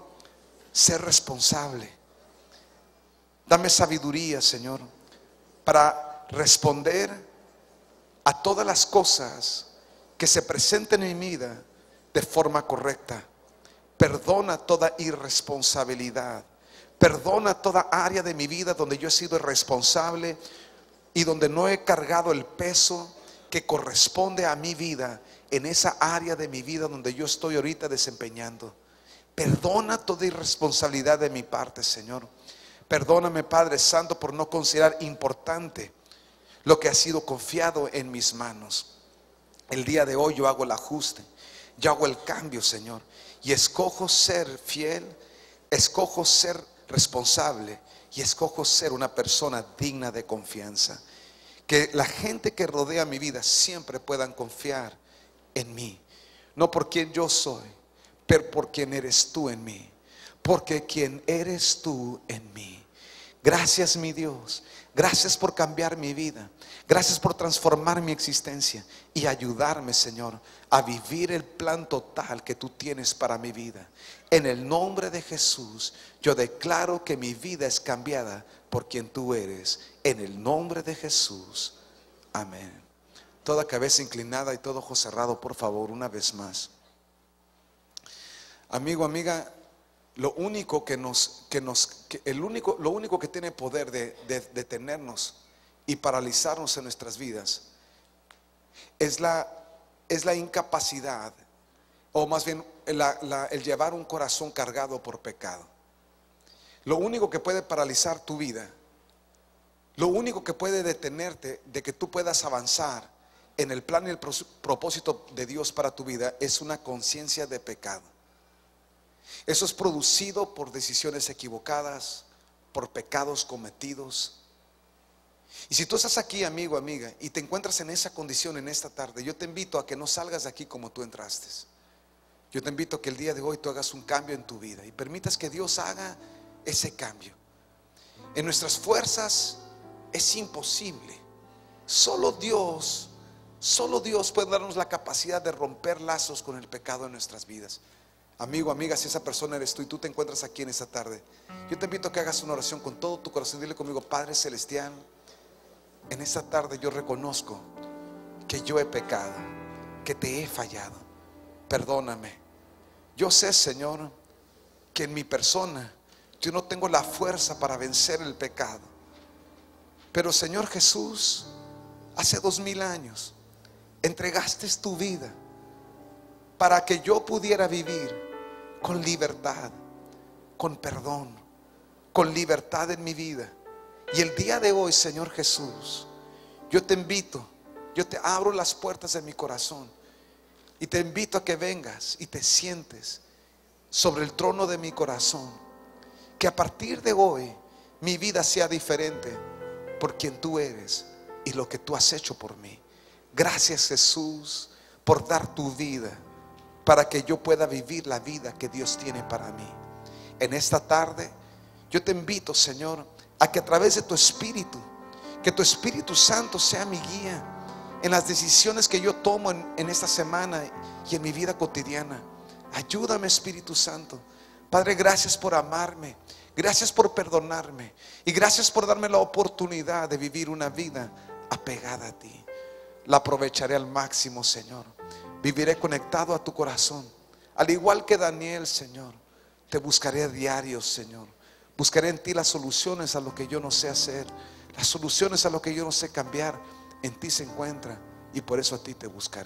ser responsable. Dame sabiduría, Señor, para responder a todas las cosas que se presenten en mi vida de forma correcta. Perdona toda irresponsabilidad. Perdona toda área de mi vida donde yo he sido irresponsable y donde no he cargado el peso que corresponde a mi vida en esa área de mi vida donde yo estoy ahorita desempeñando. Perdona toda irresponsabilidad de mi parte, Señor. Perdóname, Padre Santo, por no considerar importante lo que ha sido confiado en mis manos. El día de hoy yo hago el ajuste, yo hago el cambio, Señor, y escojo ser fiel, escojo ser responsable y escojo ser una persona digna de confianza. Que la gente que rodea mi vida siempre puedan confiar en mí, no por quien yo soy, pero por quien eres tú en mí, porque quien eres tú en mí. Gracias, mi Dios. Gracias por cambiar mi vida. Gracias por transformar mi existencia y ayudarme, Señor, a vivir el plan total que tú tienes para mi vida. En el nombre de Jesús, yo declaro que mi vida es cambiada por quien tú eres. En el nombre de Jesús. Amén. Toda cabeza inclinada y todo ojo cerrado, por favor, una vez más. Amigo, amiga, lo único que tiene poder de detenernos y paralizarnos en nuestras vidas es la incapacidad, o más bien el llevar un corazón cargado por pecado. Lo único que puede paralizar tu vida, lo único que puede detenerte de que tú puedas avanzar en el plan y el propósito de Dios para tu vida, es una conciencia de pecado. Eso es producido por decisiones equivocadas, por pecados cometidos. Y si tú estás aquí, amigo, amiga, y te encuentras en esa condición en esta tarde, yo te invito a que no salgas de aquí como tú entraste. Yo te invito a que el día de hoy tú hagas un cambio en tu vida y permitas que Dios haga ese cambio. En nuestras fuerzas es imposible. Solo Dios puede darnos la capacidad de romper lazos con el pecado en nuestras vidas. Amigo, amiga, si esa persona eres tú y tú te encuentras aquí en esta tarde, yo te invito a que hagas una oración con todo tu corazón. Dile conmigo: Padre Celestial, en esta tarde yo reconozco que yo he pecado, que te he fallado. Perdóname. Yo sé, Señor, que en mi persona yo no tengo la fuerza para vencer el pecado. Pero Señor Jesús, hace 2000 años entregaste tu vida para que yo pudiera vivir con libertad, con perdón, con libertad en mi vida. Y el día de hoy, Señor Jesús, yo te invito, yo te abro las puertas de mi corazón y te invito a que vengas y te sientes sobre el trono de mi corazón. Que a partir de hoy mi vida sea diferente por quien tú eres y lo que tú has hecho por mí. Gracias, Jesús, por dar tu vida para que yo pueda vivir la vida que Dios tiene para mí. En esta tarde yo te invito, Señor, a que a través de tu Espíritu, que tu Espíritu Santo sea mi guía en las decisiones que yo tomo en esta semana y en mi vida cotidiana. Ayúdame, Espíritu Santo. Padre, gracias por amarme, gracias por perdonarme y gracias por darme la oportunidad de vivir una vida apegada a ti. La aprovecharé al máximo, Señor. Viviré conectado a tu corazón, al igual que Daniel, Señor. Te buscaré a diario, Señor. Buscaré en ti las soluciones a lo que yo no sé hacer, las soluciones a lo que yo no sé cambiar. En ti se encuentra y por eso a ti te buscaré.